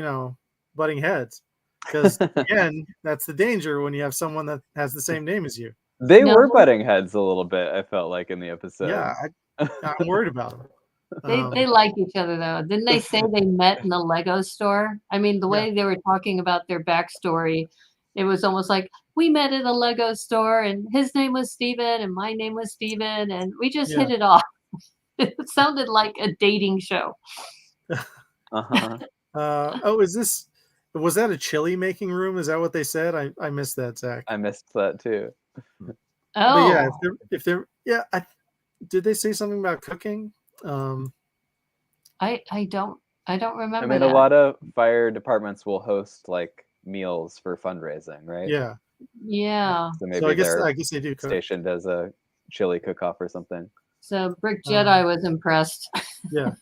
butting heads. Because again, that's the danger when you have someone that has the same name as you. They were butting heads a little bit, I felt like, in the episode. Yeah, I'm worried about them. They like each other, though. Didn't they say they met in a Lego store? I mean, the way they were talking about their backstory, it was almost like, we met at a Lego store, and his name was Steven, and my name was Steven, and we just hit it off. It sounded like a dating show. Was that a chili making room? Is that what they said? I missed that, Zach. I missed that too. Oh, but yeah, did they say something about cooking? I don't remember. I mean, a lot of fire departments will host like meals for fundraising, right? Yeah. So maybe I guess they do cook. Stationed as a chili cook-off or something. So Brick Jedi was impressed. Yeah.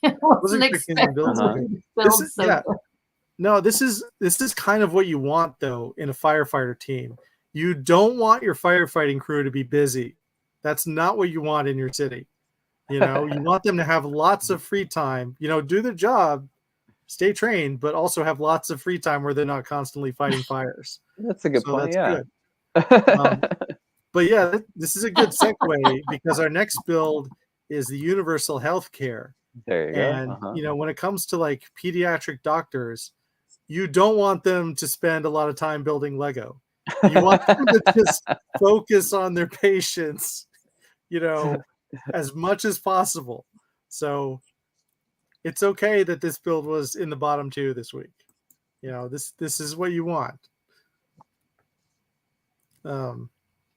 No, this is kind of what you want though in a firefighter team. You don't want your firefighting crew to be busy. That's not what you want in your city. You want them to have lots of free time, do their job, stay trained, but also have lots of free time where they're not constantly fighting fires. That's a good point. That's good. But yeah, this is a good segue because our next build is the universal healthcare. There you go. And when it comes to like pediatric doctors, you don't want them to spend a lot of time building Lego. You want them to just focus on their patients, as much as possible. So it's okay that this build was in the bottom 2 this week. This is what you want.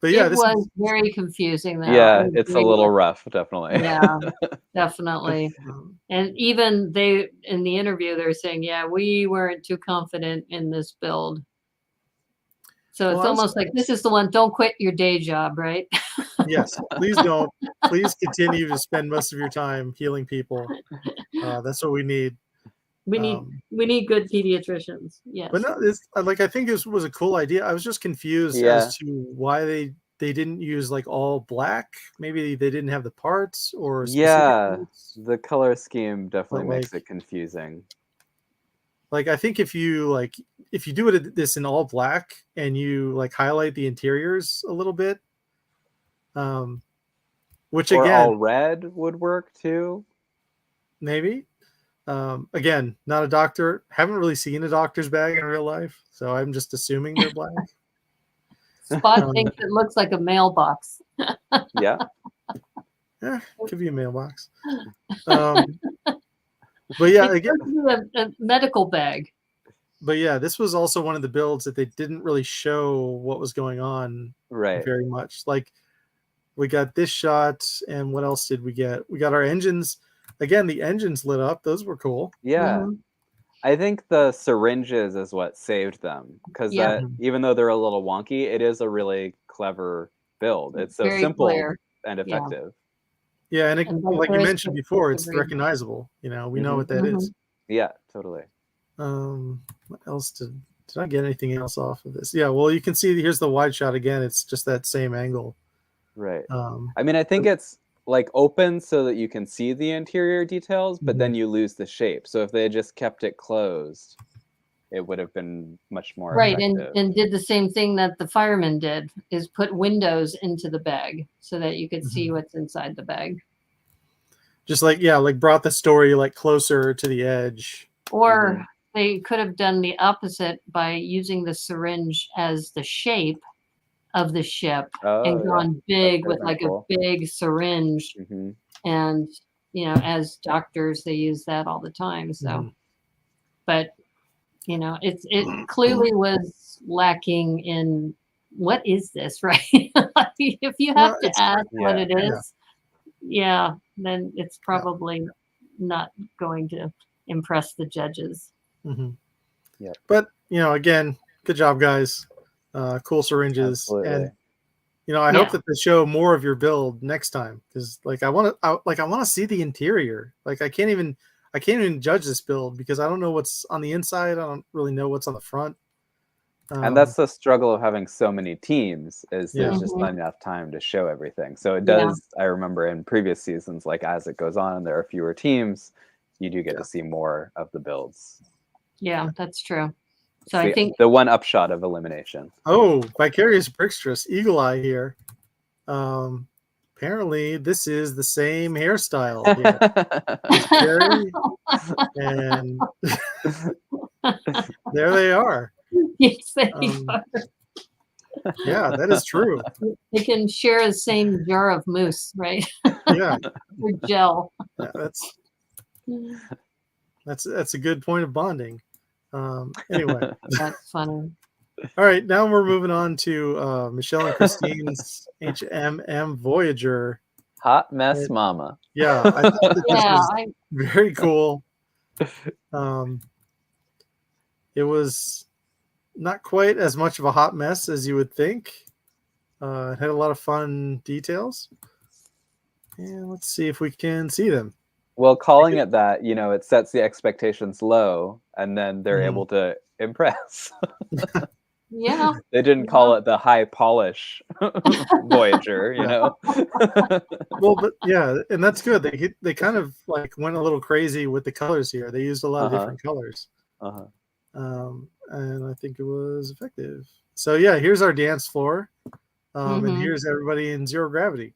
But yeah, it was very confusing though. Yeah, it's a little rough, definitely. Yeah, definitely. And even they in the interview they're saying, we weren't too confident in this build. So it's almost like this is the one, don't quit your day job, right? Yes, please don't. Please continue to spend most of your time healing people. That's what we need. We need good pediatricians. Yes. But no, I think this was a cool idea. I was just confused as to why they didn't use like all black. Maybe they didn't have the parts or parts. The color scheme definitely makes it confusing. Like I think if you like if you do this in all black and you like highlight the interiors a little bit, which or again, all red would work too. Maybe. Again, not a doctor. Haven't really seen a doctor's bag in real life, so I'm just assuming they're black. Spot thinks it looks like a mailbox. Yeah. Yeah, could be a mailbox. But yeah, again, a medical bag. But yeah, this was also one of the builds that they didn't really show what was going on very much. Like we got this shot, and what else did we get? We got our engines. Again, the engines lit up. Those were cool. Yeah. Mm-hmm. I think the syringes is what saved them, because even though they're a little wonky, it is a really clever build. It's so very simple and effective. Yeah, and like you mentioned before, it's recognizable. You know, we know what that is. Yeah, totally. What else did I get anything else off of this? Yeah, well, you can see here's the wide shot again. It's just that same angle. Right. I mean, I think it's like open so that you can see the interior details, but then you lose the shape. So if they had just kept it closed, it would have been much more effective. And did the same thing that the firemen did, is put windows into the bag so that you could see what's inside the bag. Just like, like brought the story like closer to the edge. Or they could have done the opposite by using the syringe as the shape of the ship and gone big with like a big syringe. And, you know, as doctors, they use that all the time. So, but, you know, it clearly was lacking in what is this, right? If you have to ask what it is, then it's probably not going to impress the judges. Yeah, but you know, again, good job, guys. Cool syringes. Absolutely. And you know, I hope that they show more of your build next time, because like I want to see the interior. Like I can't even judge this build because I don't know what's on the inside. I don't really know what's on the front. And that's the struggle of having so many teams, is there's just not enough time to show everything. So it does, I remember in previous seasons, like as it goes on, there are fewer teams, you do get to see more of the builds. Yeah, that's true. So I think the one upshot of elimination. Oh, Vicarious Brickstress, Eagle Eye here. Apparently this is the same hairstyle here. And there they are. Yes, they are. Yeah, that is true. They can share the same jar of mousse, right? Yeah. Or gel. Yeah, that's a good point of bonding. Anyway. That's funny. All right, now we're moving on to Michelle and Christine's HMM Voyager. Hot mess mama. Yeah, I thought that this was very cool. It was not quite as much of a hot mess as you would think. It had a lot of fun details. And let's see if we can see them. Well, calling it that, you know, it sets the expectations low, and then they're able to impress. Yeah. They didn't call it the high polish Voyager, you know? Well, but yeah, and that's good. They kind of like went a little crazy with the colors here. They used a lot of different colors. And I think it was effective. So yeah, here's our dance floor. And here's everybody in zero gravity.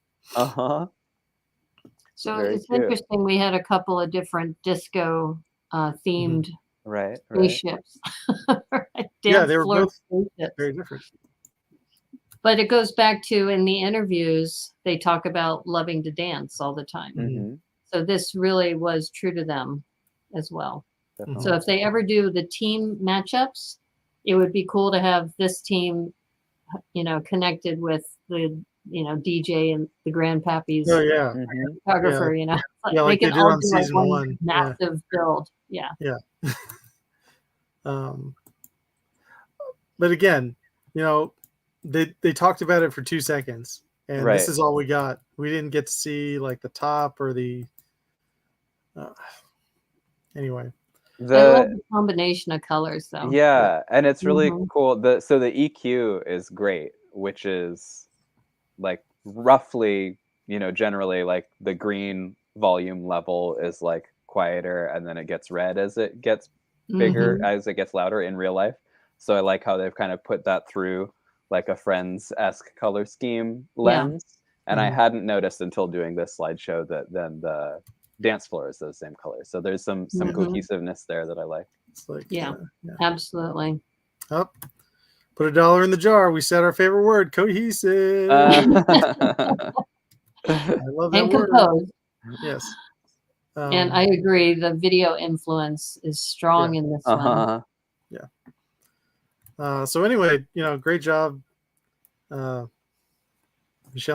So it's interesting. We had a couple of different disco themed spaceships. Yeah, they were both very different. But it goes back to, in the interviews, they talk about loving to dance all the time. So this really was true to them as well. So if they ever do the team matchups, it would be cool to have this team, you know, connected with the, you know, DJ and the grandpappies. Oh yeah, photographer. You know, like they did on season one. Massive build. Yeah. But again, you know, they talked about it for 2 seconds, and this is all we got. We didn't get to see like the top or the. Anyway. I love the combination of colors, though. Yeah, and it's really cool. So the EQ is great, which is like roughly, you know, generally like the green volume level is like quieter, and then it gets red as it gets bigger, as it gets louder in real life. So I like how they've kind of put that through like a Friends-esque color scheme lens. And I hadn't noticed until doing this slideshow that then the dance floor is the same color. So there's some cohesiveness there that I like. It's like, yeah, absolutely. Up. Put $1 in the jar. We said our favorite word, cohesive. I love that and word. Composed. Yes. And I agree. The video influence is strong in this one. Yeah. So anyway, great job, Michelle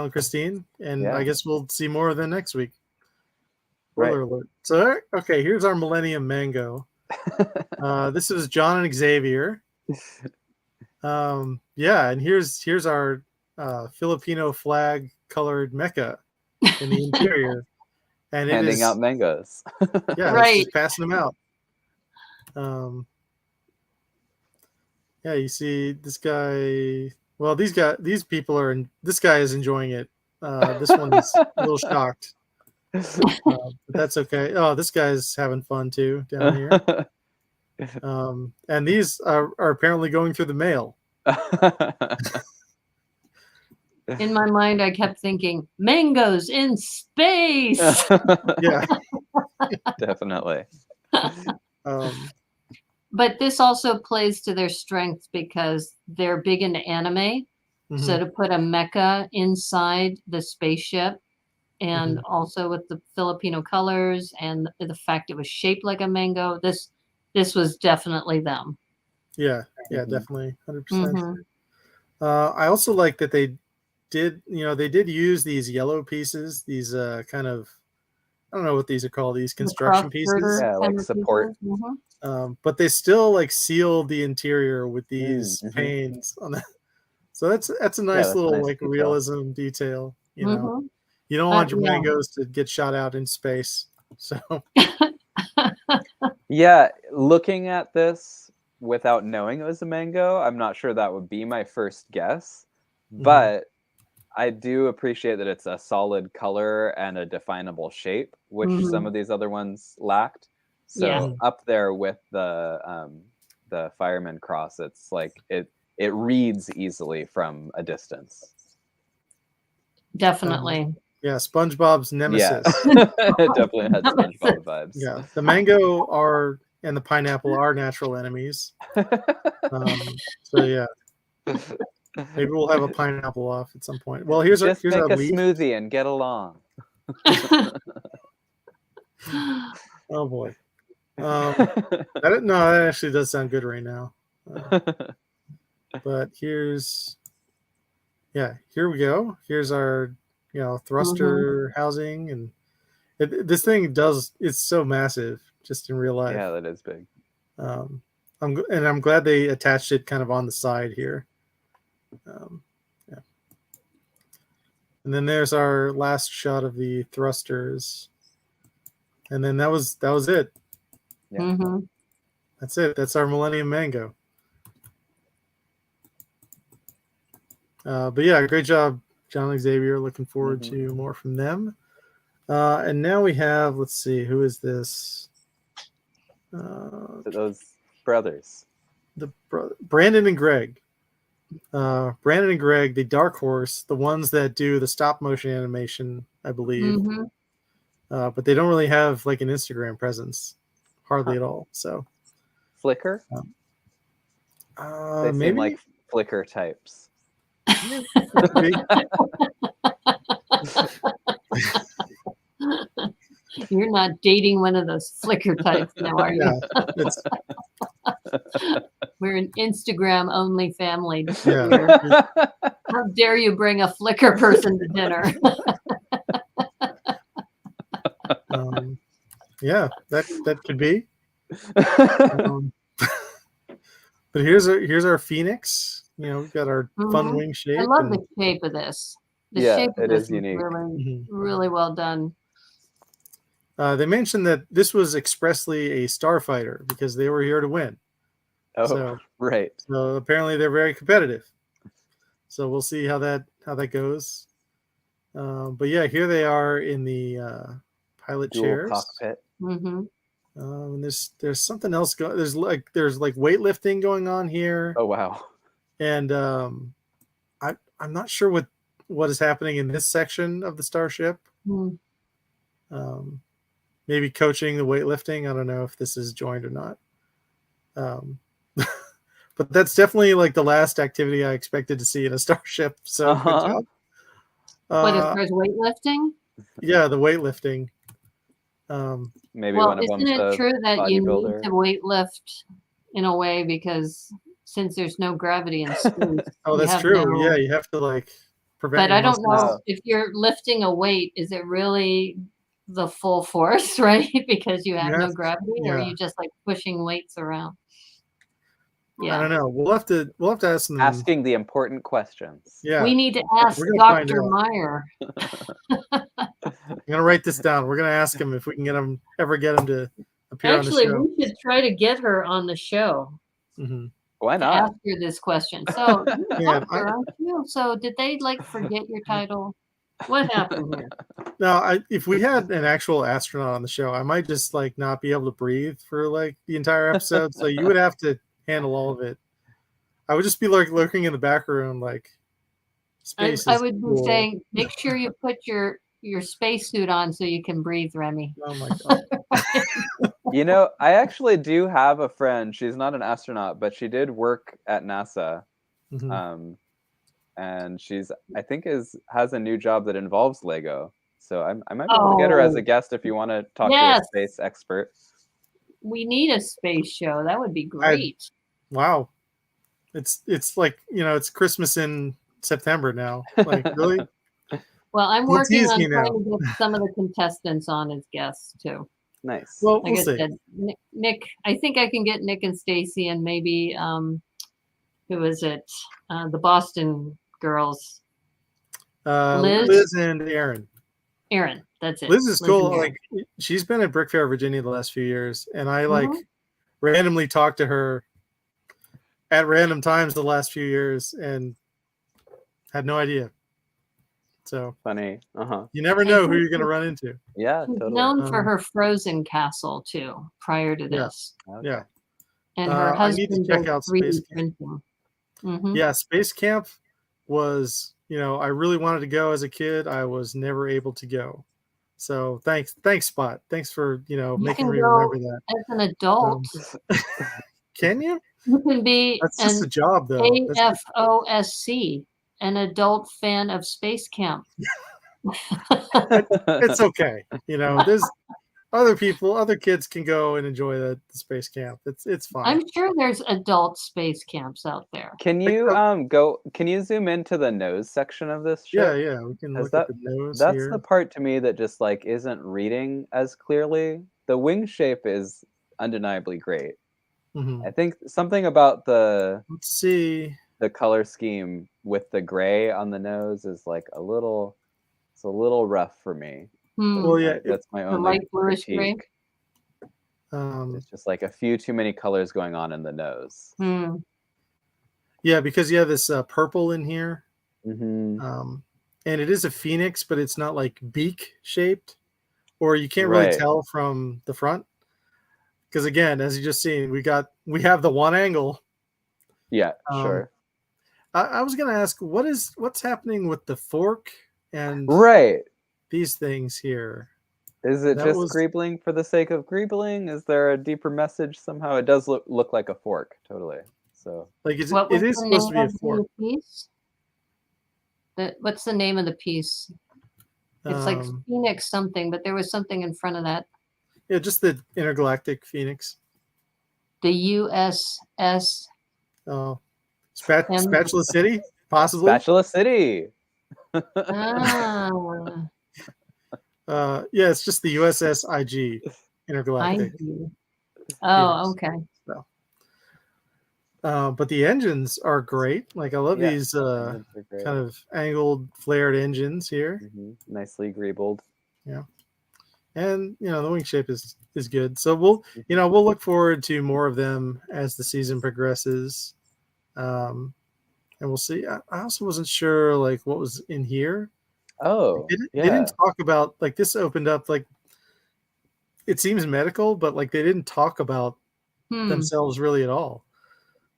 and Christine. And I guess we'll see more of them next week. Spoiler alert. So, okay, here's our Millennium Mango. This is John and Xavier. And here's our Filipino flag colored Mecca in the interior. And handing out mangoes. It's just passing them out. You see this guy. Well, these people are. This guy is enjoying it. This one is a little shocked. But that's okay. Oh, this guy's having fun too down here. And these are apparently going through the mail. In my mind, I kept thinking, mangoes in space. Yeah. Definitely. But this also plays to their strengths because they're big into anime. So to put a mecha inside the spaceship, and also with the Filipino colors and the fact it was shaped like a mango, this was definitely them. Yeah, definitely, 100%. I also like that they did use these yellow pieces, these kind of, I don't know what these are called, these construction pieces. Yeah, like support. But they still like sealed the interior with these panes on that. So that's a nice little nice like detail. Realism detail. You don't want your mangoes to get shot out in space. So yeah, looking at this without knowing it was a mango, I'm not sure that would be my first guess. But I do appreciate that it's a solid color and a definable shape, which some of these other ones lacked. So up there with the fireman cross, it's like it reads easily from a distance. Definitely. SpongeBob's nemesis. Yeah. It definitely had SpongeBob vibes. Yeah, the mango and the pineapple are natural enemies. So yeah. Maybe we'll have a pineapple off at some point. Well, here's make our a leaf. smoothie and get along. Oh boy. That actually does sound good right now. But here we go. Here's our thruster housing, and this thing it's so massive just in real life. Yeah, that is big. I'm glad they attached it kind of on the side here. And then there's our last shot of the thrusters, and then that was it. Yeah. That's it. That's our Millennium Mango. But yeah, great job, John and Xavier. Looking forward to more from them. And now we have, let's see, who is this? Those brothers. Brandon and Greg. Brandon and Greg, the Dark Horse, the ones that do the stop motion animation, I believe. But they don't really have like an Instagram presence, hardly at all. So Flickr? They maybe seem like Flickr types. You're not dating one of those Flickr types now, are you? We're an Instagram only family. Yeah. How dare you bring a Flickr person to dinner? Yeah, that could be. But here's our Phoenix. We've got our fun wing shape. I love the shape of this. The shape of this is unique. Really, really well done. They mentioned that this was expressly a starfighter because they were here to win. Oh, right. So apparently they're very competitive. So we'll see how that goes. But yeah, here they are in the pilot Dual chairs. cockpit. There's something else going. There's like weightlifting going on here. Oh wow. And I'm not sure what is happening in this section of the starship. Maybe coaching the weightlifting. I don't know if this is joined or not. But that's definitely like the last activity I expected to see in a starship. So good job. What, as far as weightlifting? Yeah, the weightlifting. Maybe well, one of isn't them's it true that you bodybuilder. need to weightlift in a way because since there's no gravity in space? Oh, that's true. Yeah, you have to like prevent. But I don't know if you're lifting a weight, is it really the full force, right? Because you have no gravity, or are you just like pushing weights around? Yeah. I don't know. We'll have to ask them. Asking the important questions. Yeah. We need to ask Dr. Meyer. I'm gonna write this down. We're gonna ask him if we can ever get him to appear on the show. Actually, we should try to get her on the show. Why not? To ask her this question. So, doctor, aren't you? So, did they like forget your title? What happened here? No, if we had an actual astronaut on the show, I might just like not be able to breathe for like the entire episode. So you would have to handle all of it. I would just be like lurking in the back room, like space. I would be saying, make sure you put your spacesuit on so you can breathe, Remy. Oh my god. You know, I actually do have a friend. She's not an astronaut, but she did work at NASA. And she's, I think, has a new job that involves Lego. So I might be able to get her as a guest if you want to talk to a space expert. We need a space show. That would be great. Wow. It's like, it's Christmas in September now. Like, really? Well, I'm working on trying to get some of the contestants on as guests too. Nice. Well, like I said, Nick, I think I can get Nick and Stacy and maybe who is it? The Boston girls. Liz and Aaron. Aaron, that's it. Liz is cool. Like, she's been at Brick Fair, Virginia the last few years, and I like randomly talked to her at random times the last few years and had no idea. So funny. You never know who you're going to run into. Yeah, she's totally. known for her Frozen castle too. Prior to this, yeah. And her husband I need to check out Space Camp. Yeah, Space Camp was, I really wanted to go as a kid. I was never able to go. So thanks, Spot. Thanks for, making me remember that. As an adult. Can you? You can be That's just a job, though. AFOSC, an adult fan of Space Camp. It's okay. There's other kids can go and enjoy the space camp. It's fine. I'm sure there's adult space camps out there. Can you can you zoom into the nose section of this ship? Yeah, we can look at the nose. That's here. the part to me that just like isn't reading as clearly. The wing shape is undeniably great. I think something about the color scheme with the gray on the nose is like a little rough for me. Well, yeah, that's my only critique. Gray. It's just like a few too many colors going on in the nose. Yeah, because you have this purple in here, and it is a phoenix, but it's not like beak shaped, or you can't really tell from the front. Because again, as you just seen, we have the one angle. Yeah, sure. I was gonna ask, what's happening with the fork and these things here? Is it just greebling for the sake of greebling? Is there a deeper message somehow? It does look like a fork, totally. So like it is supposed to be a fork. What's the name of the piece? It's like Phoenix something, but there was something in front of that. Yeah, just the intergalactic Phoenix. The USS. Oh, Spatula City, possibly. Spatula City. Yeah, it's just the USS IG intergalactic. Oh, okay. So, but the engines are great. Like I love these kind of angled, flared engines here. Nicely greebled. Yeah. And the wing shape is good. So we'll look forward to more of them as the season progresses. And we'll see. I also wasn't sure like what was in here. Oh, they didn't talk about like this opened up like it seems medical, but like they didn't talk about themselves really at all.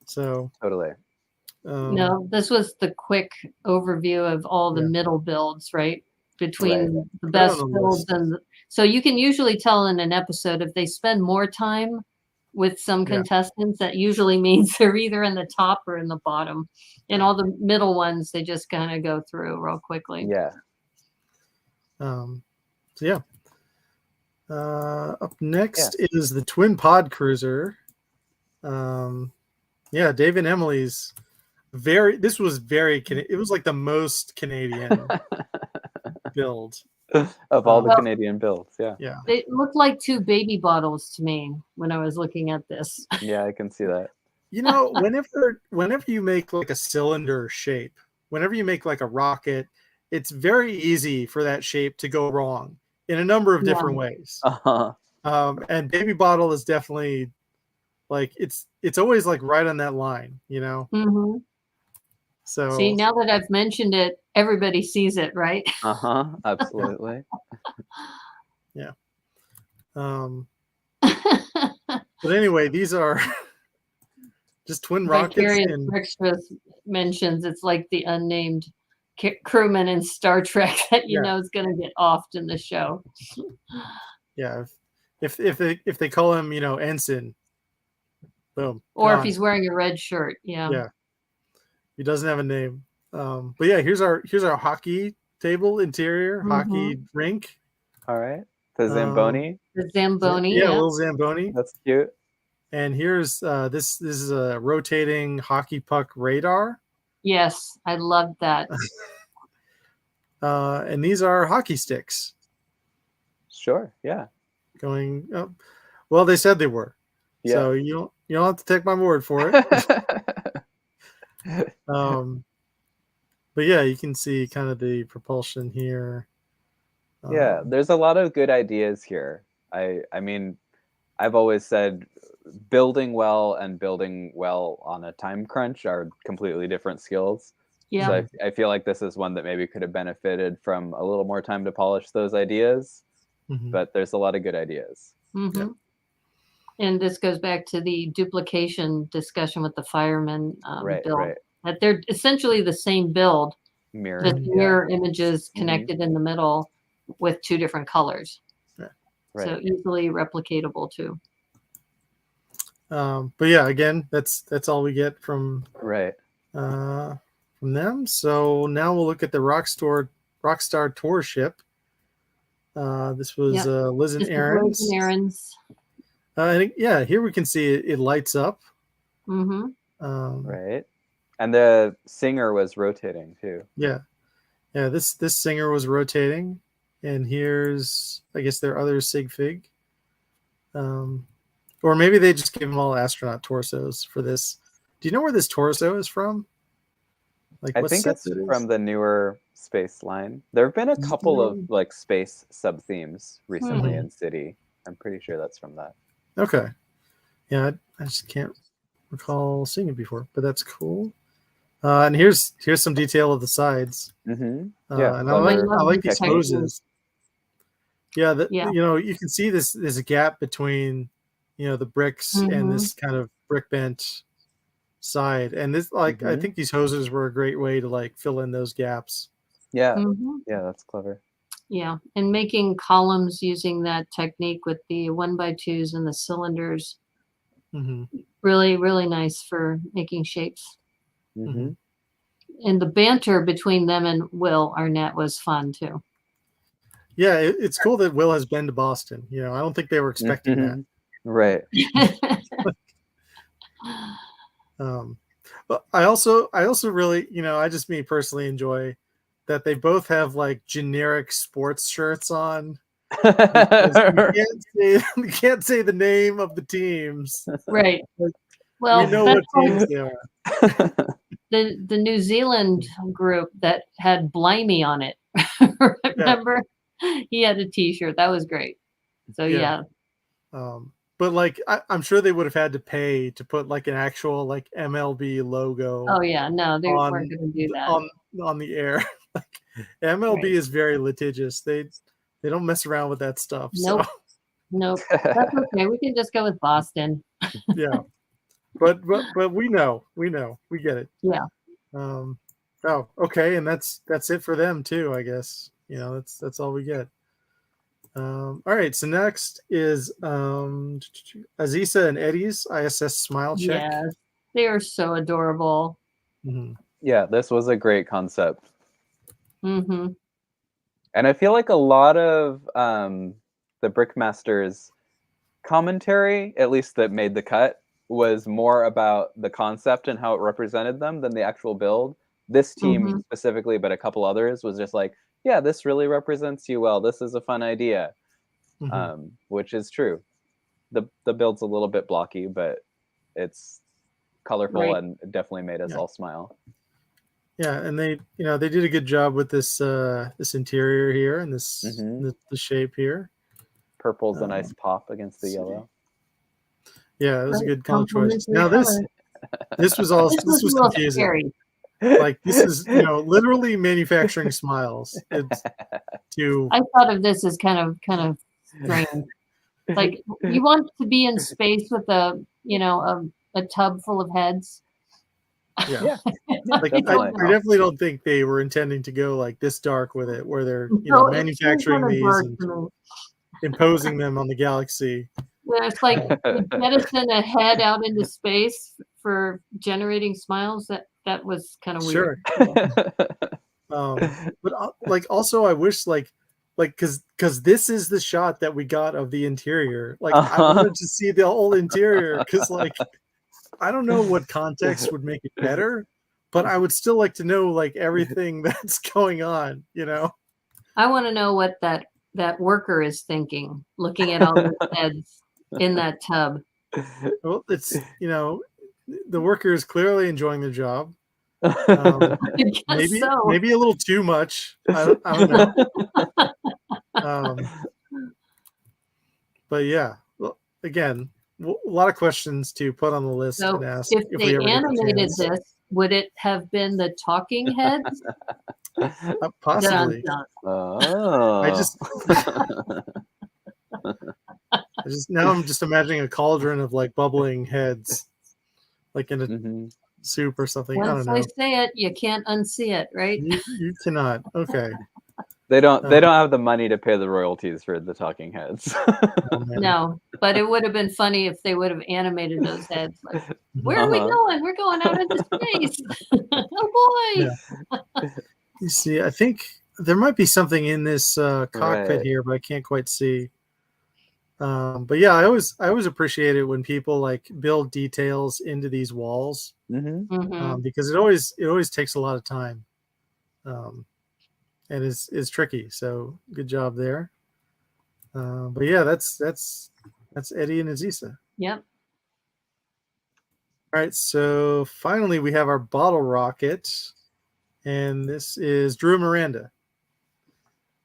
So totally. No, this was the quick overview of all the middle builds, right? Between the best builds so you can usually tell in an episode if they spend more time with some contestants, that usually means they're either in the top or in the bottom. And all the middle ones, they just kind of go through real quickly. Yeah. So yeah. Up next is the Twin Pod Cruiser. Yeah, Dave and Emily's this was it was like the most Canadian build of all the Canadian builds. Yeah, it looked like 2 baby bottles to me when I was looking at this. Yeah, I can see that. You know, whenever you make like a cylinder shape, whenever you make like a rocket, it's very easy for that shape to go wrong in a number of different ways. And baby bottle is definitely like it's always like right on that line, you know. So see, now that I've mentioned it, everybody sees it, right? Absolutely. Yeah. But anyway, these are just twin rockets. And Extras mentions it's like the unnamed crewman in Star Trek that you know is going to get offed in the show. Yeah, if they call him, you know, ensign, boom. Or if he's wearing a red shirt, yeah, he doesn't have a name. But yeah, here's our hockey table interior, hockey rink. All right, the Zamboni. The Zamboni. Yeah, a little Zamboni. That's cute. And here's this is a rotating hockey puck radar. Yes, I love that. And these are hockey sticks. Sure. Yeah. Going up. Well, they said they were. Yeah. So you don't have to take my word for it. But yeah, you can see kind of the propulsion here. Yeah, there's a lot of good ideas here. I mean, I've always said building well and building well on a time crunch are completely different skills. Yeah. So I feel like this is one that maybe could have benefited from a little more time to polish those ideas. But there's a lot of good ideas. Yeah. And this goes back to the duplication discussion with the firemen build. Right. That they're essentially the same build, mirror images connected in the middle with 2 different colors. Right. So easily replicatable too. But yeah, again, that's all we get from from them. So now we'll look at the Rockstar Tour ship. This was Liz and Aaron's. And yeah, here we can see it lights up. Right. And the singer was rotating too. Yeah. This singer was rotating, and here's, I guess, their other sig fig. Or maybe they just gave them all astronaut torsos for this. Do you know where this torso is from? Like, I think it's from the newer space line. There have been a couple of like space sub themes recently in City. I'm pretty sure that's from that. Okay. Yeah, I just can't recall seeing it before, but that's cool. And here's some detail of the sides. Yeah, and I like these hoses. Yeah, you know, you can see there's a gap between, you know, the bricks and this kind of brick bent side, and this I think these hoses were a great way to like fill in those gaps. Yeah, that's clever. Yeah, and making columns using that technique with the 1x2s and the cylinders, really, really nice for making shapes. And the banter between them and Will Arnett was fun too. Yeah, it's cool that Will has been to Boston. You know, I don't think they were expecting that. Right. But I also really, you know, me personally enjoy that they both have like generic sports shirts on. You can't say the name of the teams. Right. Well, we know what teams they are. The New Zealand group that had Blimey on it. Remember? He had a T-shirt. That was great. So yeah. But like I'm sure they would have had to pay to put like an actual like MLB logo. Oh yeah, no, they weren't going to do that on the air. Like, MLB is very litigious. They don't mess around with that stuff. Nope. Nope. That's okay. We can just go with Boston. Yeah. But we know. We get it. Yeah. Oh, okay, and that's it for them too, I guess. That's all we get. All right, so next is Aziza and Eddie's ISS smile check. Yes, they are so adorable. Mm-hmm. Yeah, this was a great concept. Mm-hmm. And I feel like a lot of the Brickmasters commentary, at least that made the cut, was more about the concept and how it represented them than the actual build. This team specifically, but a couple others, was just like, yeah, this really represents you well. This is a fun idea, which is true. The build's a little bit blocky, but it's colorful and definitely made us all smile. Yeah, and they did a good job with this this interior here and this the shape here. Purple's a nice pop against the yellow. Yeah, it was a good color choice. Now this was confusing. Scary. Like this is literally manufacturing smiles. It's I thought of this as kind of strange. Like you want to be in space with a tub full of heads. Yeah. Like I definitely don't think they were intending to go like this dark with it, where they're manufacturing these and imposing them on the galaxy. Yeah, it's like jettison a head out into space for generating smiles. That was kind of weird. Sure. But like also I wish because this is the shot that we got of the interior. Like I wanted to see the whole interior because like I don't know what context would make it better, but I would still like to know like everything that's going on. I want to know what that worker is thinking, looking at all the heads in that tub. Well, it's the worker is clearly enjoying their job. Maybe a little too much. I don't know. But yeah, well, again, a lot of questions to put on the list and ask. If they animated this, would it have been the talking heads? Possibly. Oh. Now I'm just imagining a cauldron of like bubbling heads, like in a soup or something. Once I don't know. I say it, you can't unsee it, right? You cannot. Okay. They don't have the money to pay the royalties for the talking heads. No, but it would have been funny if they would have animated those heads. Like, where are we going? We're going out into space. Oh boy. Yeah. You see, I think there might be something in this cockpit here, but I can't quite see. But yeah, I always appreciate it when people like build details into these walls because it always takes a lot of time. And is tricky. So good job there. But yeah, that's Eddie and Aziza. Yep. All right. So finally, we have our bottle rocket, and this is Drew and Miranda.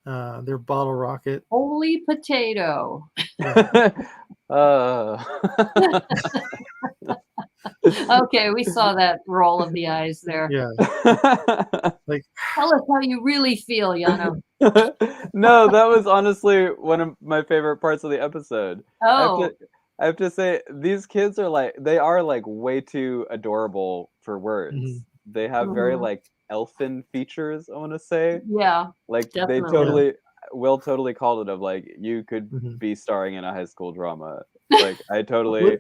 Their bottle rocket. Holy potato. Okay, we saw that roll of the eyes there. Yeah. Like, tell us how you really feel, Yano. No, that was honestly one of my favorite parts of the episode. Oh. I have to say, these kids are like way too adorable for words. They have very like elfin features, I want to say. Yeah. Like definitely. Will totally called it of like you could be starring in a high school drama. Like I totally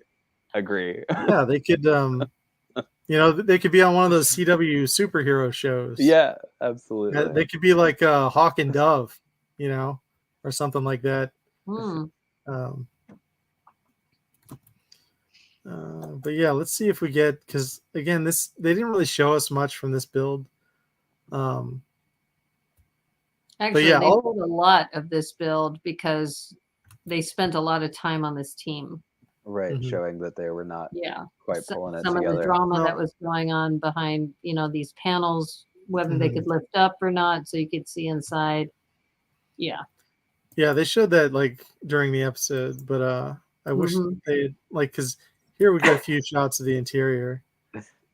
agree. Yeah, they could they could be on one of those CW superhero shows. Yeah, absolutely. They could be like Hawk and Dove, or something like that. But yeah, let's see if we get, because again, they didn't really show us much from this build. Actually, they pulled a lot of this build because they spent a lot of time on this team. Right, showing that they were not quite pulling it together. Some of the drama that was going on behind, these panels, whether they could lift up or not, so you could see inside. Yeah. Yeah, they showed that like during the episode, but I wish they because here we got a few shots of the interior,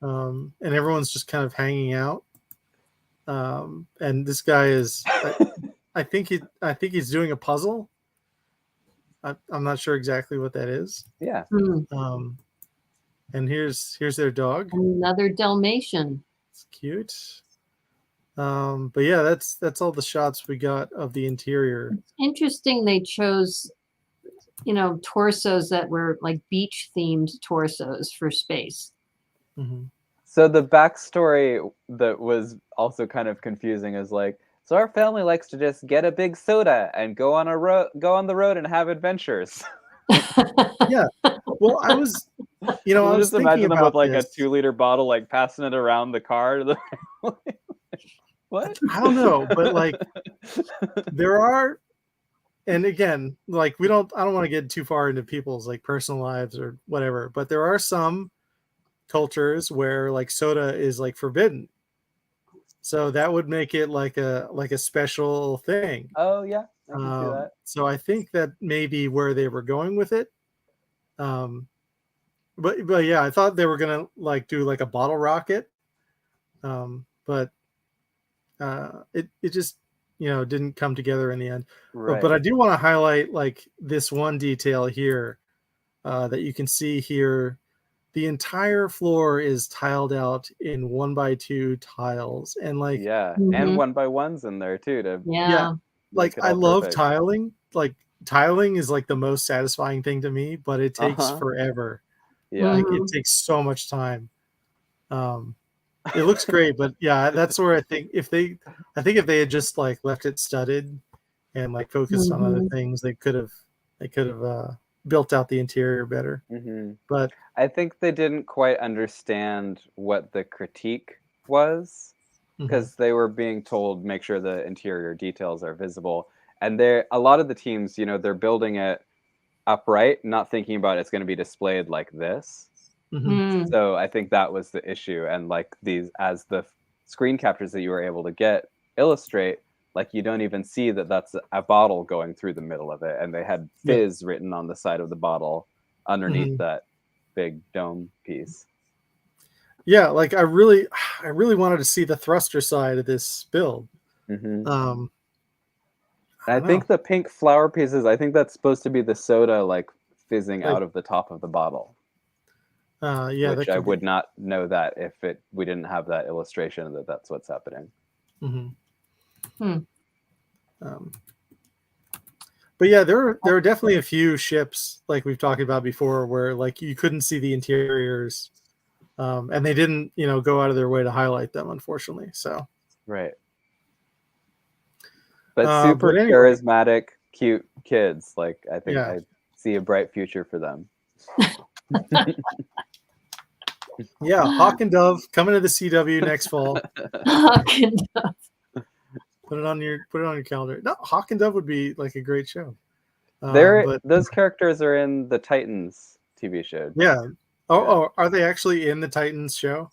and everyone's just kind of hanging out. And this guy is, I think he's doing a puzzle. I'm not sure exactly what that is. Yeah. And here's their dog. Another Dalmatian. It's cute. But yeah, that's all the shots we got of the interior. It's interesting they chose, torsos that were like beach themed torsos for space. Mm-hmm. So the backstory that was also kind of confusing is like, so our family likes to just get a big soda and go on the road and have adventures. Yeah. Well, I was, I was just imagine them with like this. a 2-liter bottle, like passing it around the car to the family. What? I don't know, but like there are, and again, like I don't want to get too far into people's like personal lives or whatever, but there are some cultures where like soda is like forbidden. So that would make it like a special thing. Oh yeah, I can see that. So I think that may be where they were going with it. But yeah, I thought they were gonna like do like a bottle rocket. But it just didn't come together in the end. Right. But I do want to highlight like this one detail here that you can see here. The entire floor is tiled out in 1x2 tiles, and like and 1x1s in there too like I love tiling. Like tiling is like the most satisfying thing to me, but it takes forever. Yeah, like it takes so much time. It looks great, but yeah, that's where I think if they had just like left it studded and like focused on other things, they could have built out the interior better. But I think they didn't quite understand what the critique was, because they were being told make sure the interior details are visible, and a lot of the teams, they're building it upright, not thinking about it's going to be displayed like this. So I think that was the issue, and like as the screen captures that you were able to get illustrate, like you don't even see that that's a bottle going through the middle of it, and they had fizz written on the side of the bottle underneath that big dome piece. Yeah, like I really wanted to see the thruster side of this build. I think the pink flower pieces, I think that's supposed to be the soda like fizzing out of the top of the bottle. Which I would not know that if we didn't have that illustration that's what's happening. But yeah, there are definitely a few ships like we've talked about before where like you couldn't see the interiors, and they didn't go out of their way to highlight them, unfortunately. So right, but super charismatic, cute kids. Like I think I see a bright future for them. Yeah, Hawk and Dove coming to the CW next fall. Hawk and Dove. Put it on your calendar. No, Hawk and Dove would be like a great show. Those characters are in the Titans TV show. Yeah. Oh, are they actually in the Titans show?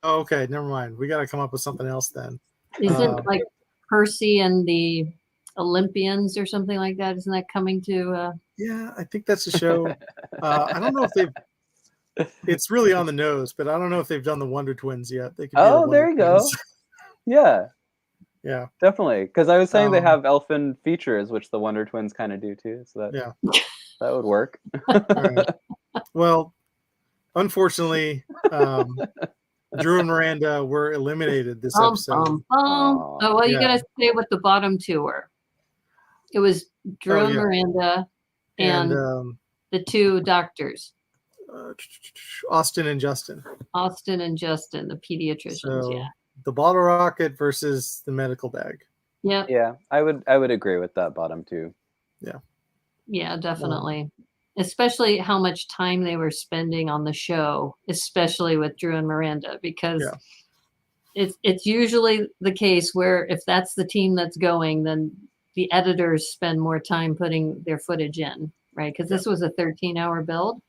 Oh, okay, never mind. We got to come up with something else then. Isn't like Percy and the Olympians or something like that? Isn't that coming to? Yeah, I think that's a show. I don't know if they've. It's really on the nose, but I don't know if they've done the Wonder Twins yet. They could there you go. Yeah, definitely. Because I was saying they have elfin features, which the Wonder Twins kind of do too. So that that would work. Right. Well, unfortunately, Drew and Miranda were eliminated this episode. Oh, well, you gotta say what the bottom two were. It was Drew and Miranda and the two doctors. Austin and Justin, the pediatricians. So, the bottle rocket versus the medical bag. Yeah, I would agree with that bottom two. Yeah, definitely. Especially how much time they were spending on the show, especially with Drew and Miranda, because it's usually the case where if that's the team that's going, then the editors spend more time putting their footage in, right? Because this was a 13-hour build.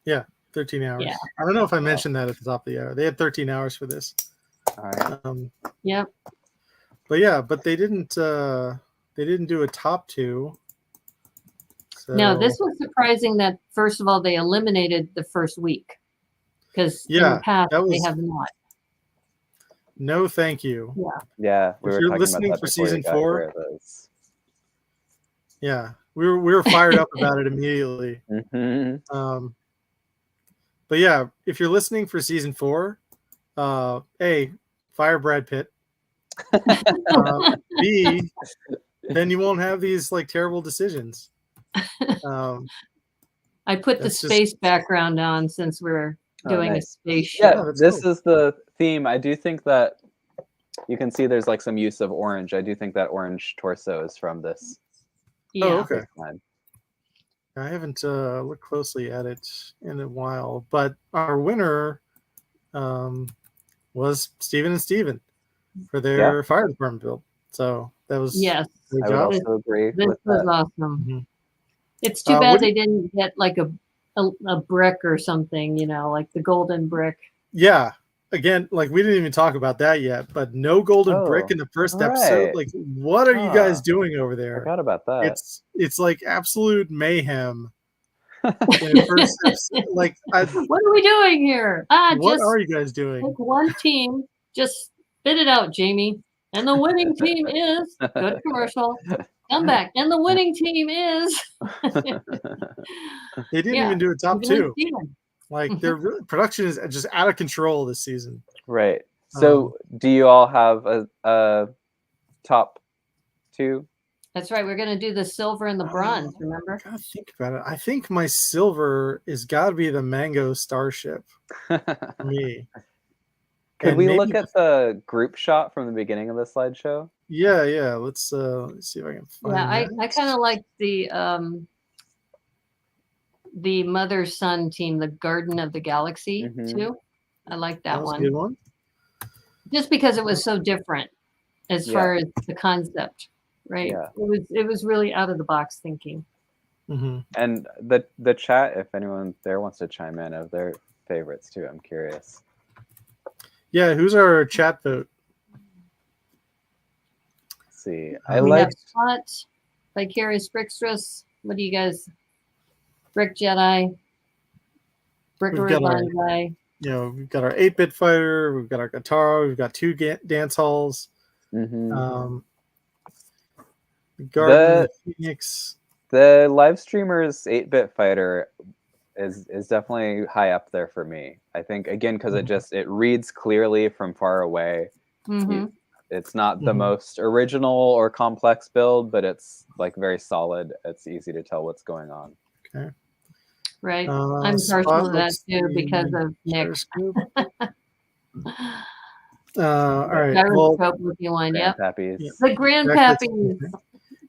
Yeah, 13 hours. Yeah. I don't know if I mentioned that at the top of the hour. They had 13 hours for this. All right. Yep. But they didn't do a top two. So... No, this was surprising that first of all they eliminated the first week, because in the past they have not. No, thank you. Yeah. If you're listening for season 4, we were fired up about it immediately. Mm-hmm. But yeah, if you're listening for season 4, A, fire Brad Pitt. B, then you won't have these like terrible decisions. I put the space background on since we're doing a space show. Yeah, this is the theme. I do think that you can see there's like some use of orange. I do think that orange torso is from this. Yeah. Oh, okay. I haven't looked closely at it in a while, but our winner was Steven and Steven for their fire department build. So that was I would also agree. This was awesome. Mm-hmm. It's too bad they didn't get like a brick or something, you know, like the golden brick. Yeah. Again, like we didn't even talk about that yet, but no golden brick in the first episode. Like, what are you guys doing over there? Forgot about that. It's like absolute mayhem. In the first episode. Like, what are we doing here? What are you guys doing? Like one team, just spit it out, Jamie. And the winning team is good commercial. Come back, and the winning team is. They didn't even do a top 2. Like their production is just out of control this season. Right. So, do you all have a top 2? That's right. We're going to do the silver and the bronze. Remember? I gotta think about it. I think my silver is got to be the Mango Starship. For me. Could we look at the group shot from the beginning of the slideshow? Yeah. Let's see if I can find. Yeah, I kind of like the mother-son team, the Garden of the Galaxy too. I like that one. Good one. Just because it was so different as far as the concept, right? Yeah. It was really out of the box thinking. Mm-hmm. And the chat, if anyone there wants to chime in of their favorites too, I'm curious. Yeah, who's our chat vote? Let's see. We have Spot, Vicarious Brickstress. What do you guys? Brick Jedi. Brickery Banzai. We've got our 8-bit fighter. We've got our guitar. We've got 2 dance halls. Mm-hmm. Garden Phoenix. The live streamer's 8-bit fighter is definitely high up there for me. I think again because it reads clearly from far away. Mm-hmm. It's not the most original or complex build, but it's like very solid. It's easy to tell what's going on. Okay. Right. I'm partial to that too because of Nick. All right. Gyroscope looking one. Yep. The Grandpappies.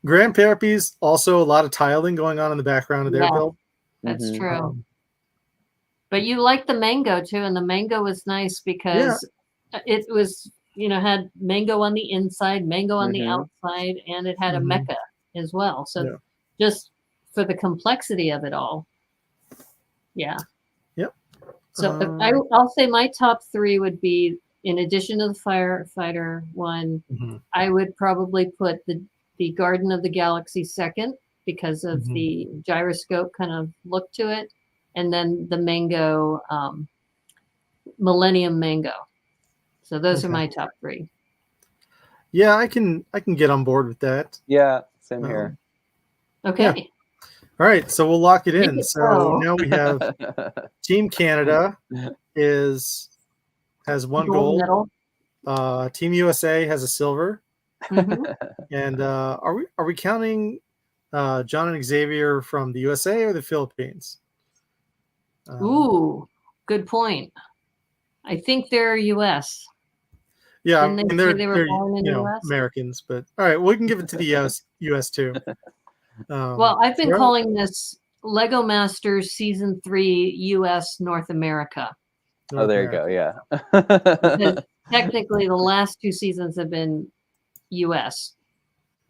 Grandpappies, also a lot of tiling going on in the background of their build. That's true. But you like the mango too, and the mango was nice because it was, had mango on the inside, mango on the outside, and it had a Mecca as well. So just for the complexity of it all. Yeah. Yep. So I'll say my top 3 would be, in addition to the firefighter one, I would probably put the Garden of the Galaxy second because of the gyroscope kind of look to it, and then the mango, Millennium Mango. So those are my top 3. Yeah, I can get on board with that. Yeah, same here. Okay. Yeah. All right, so we'll lock it in. So now we have Team Canada has 1 gold. Medal. Team USA has a silver. And are we counting John and Xavier from the USA or the Philippines? Good point. I think they're US. Yeah, and they were born in the US? Americans, but all right, we can give it to the US too. Well, I've been calling this LEGOMasters Season 3 US North America. There you go. Yeah. Technically, the last 2 seasons have been US,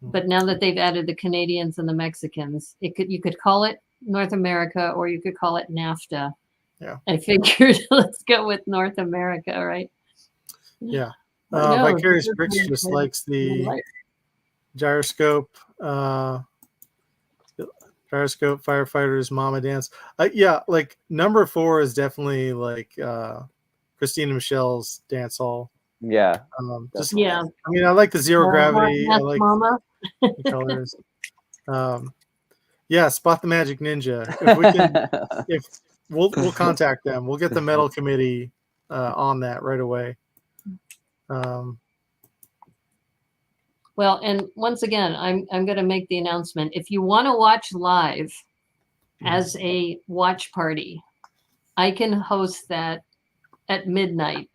but now that they've added the Canadians and the Mexicans, you could call it North America or you could call it NAFTA. Yeah. I figured let's go with North America, right? Yeah. Vicarious Bricks just likes the gyroscope. Gyroscope, firefighters, mama dance. Yeah, like number 4 is definitely like Christina Michelle's dance hall. Yeah. I mean, I like the zero gravity. I like mama. the colors. Yeah, Spot the Magic Ninja. If we can, if we'll contact them. We'll get the medal committee on that right away. Well, and once again, I'm going to make the announcement. If you want to watch live as a watch party, I can host that at midnight.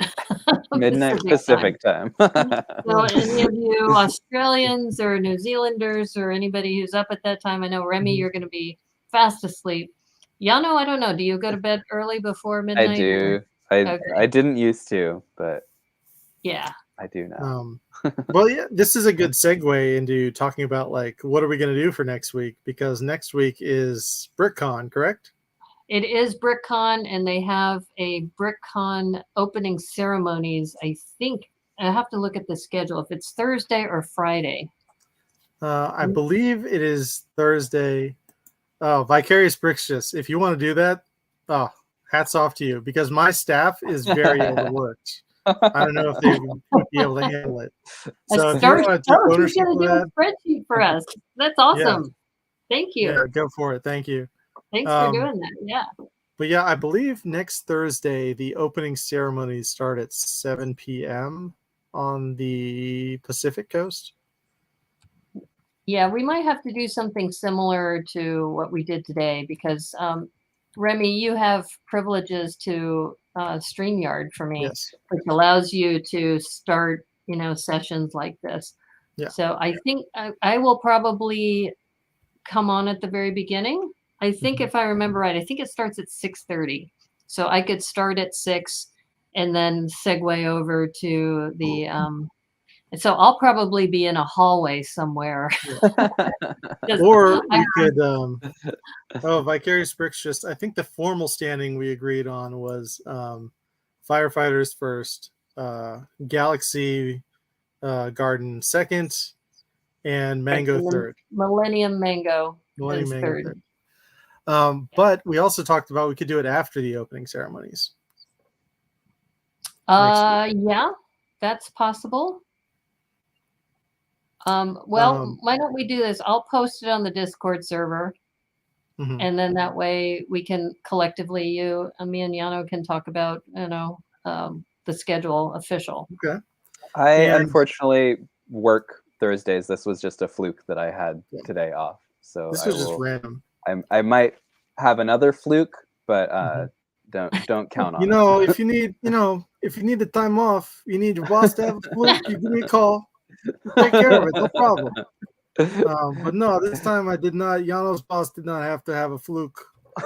Midnight Pacific time. So any of you Australians or New Zealanders or anybody who's up at that time, I know Remy, you're going to be fast asleep. Yano, I don't know. Do you go to bed early before midnight? I do. I didn't used to, but yeah, I do now. Well, yeah, this is a good segue into talking about like what are we going to do for next week, because next week is BrickCon, correct? It is BrickCon, and they have a BrickCon opening ceremonies. I think I have to look at the schedule if it's Thursday or Friday. I believe it is Thursday. Oh, Vicarious Brickshus. If you want to do that, oh, hats off to you, because my staff is very overworked. I don't know if they would be able to handle it. So if you want to take ownership of that, spreadsheet for us. That's awesome. Yeah. Thank you. Yeah, go for it. Thank you. Thanks for doing that. Yeah. But yeah, I believe next Thursday the opening ceremonies start at 7 p.m. on the Pacific Coast. Yeah, we might have to do something similar to what we did today, because Remy, you have privileges to StreamYard for me, yes, which allows you to start, sessions like this. Yeah. So I think I will probably come on at the very beginning. I think if I remember right, I think it starts at 6:30. So I could start at 6 and then segue over to the and so I'll probably be in a hallway somewhere. Or we could Vicarious Brickshus. I think the formal standing we agreed on was Firefighters first, Galaxy Garden second, and Mango third. Millennium Mango is third. But we also talked about we could do it after the opening ceremonies. Yeah, that's possible. Why don't we do this? I'll post it on the Discord server, and then that way we can collectively, me and Yano can talk about, the schedule official. Okay. I unfortunately work Thursdays. This was just a fluke that I had today off. So this was just random. I might have another fluke, but don't count on it. If you need, if you need the time off, you need your boss to have a fluke, you give me a call. Take care of it, no problem. But no, this time I did not. Yano's boss did not have to have a fluke.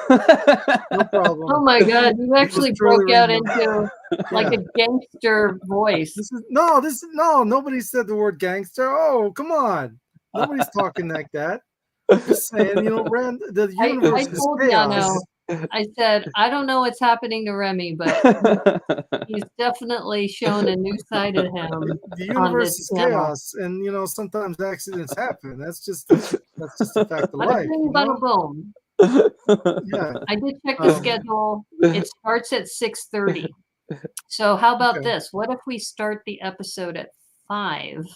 No problem. Oh my God, you actually broke out into like a gangster voice. Nobody said the word gangster. Oh, come on. Nobody's talking like that. Just saying, the universe is chaos. I said, I don't know what's happening to Remy, but he's definitely shown a new side of him. The universe is chaos, and sometimes accidents happen. That's just a fact of life. Bada boom. Yeah. I did check the schedule. It starts at 6:30. So how about this? What if we start the episode at 5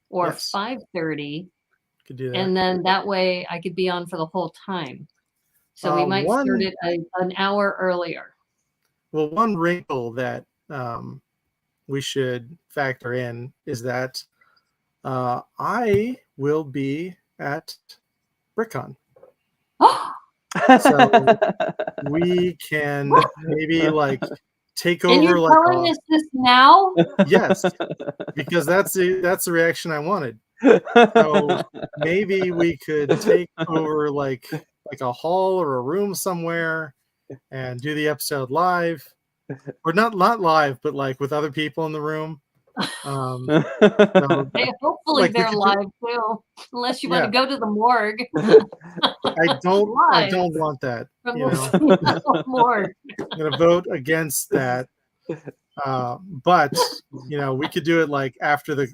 or 5:30? Could do that. And then that way I could be on for the whole time. So we might start it an hour earlier. Well, one wrinkle that we should factor in is that I will be at BrickCon. So we can maybe take over. And you're telling us this now? Yes, because that's the reaction I wanted. So maybe we could take over like a hall or a room somewhere and do the episode live, or not live, but with other people in the room. Hopefully they're live too, unless you want to go to the morgue. I don't want that. Morgue. I'm gonna vote against that. But we could do it after the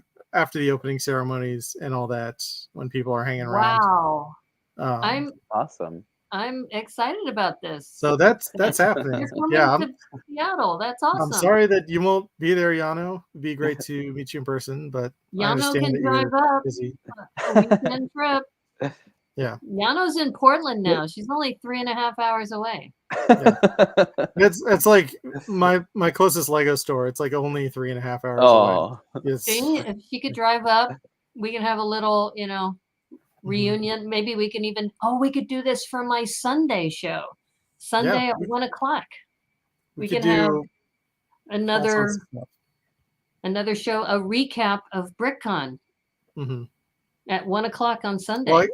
opening ceremonies and all that, when people are hanging around. Wow. I'm awesome. I'm excited about this. So that's happening. Yeah, to Seattle. That's awesome. I'm sorry that you won't be there, Yano. It'd be great to meet you in person, but Yano can drive up. busy. A weekend trip. Yeah. Yano's in Portland now. She's only 3.5 hours away. Yeah. It's like my closest Lego store. It's like only 3.5 hours away. It's... See, if she could drive up, we can have a little, reunion. Maybe we can even we could do this for my Sunday show. Sunday at 1 o'clock. We can have another show, a recap of BrickCon at 1 o'clock on Sunday. Well,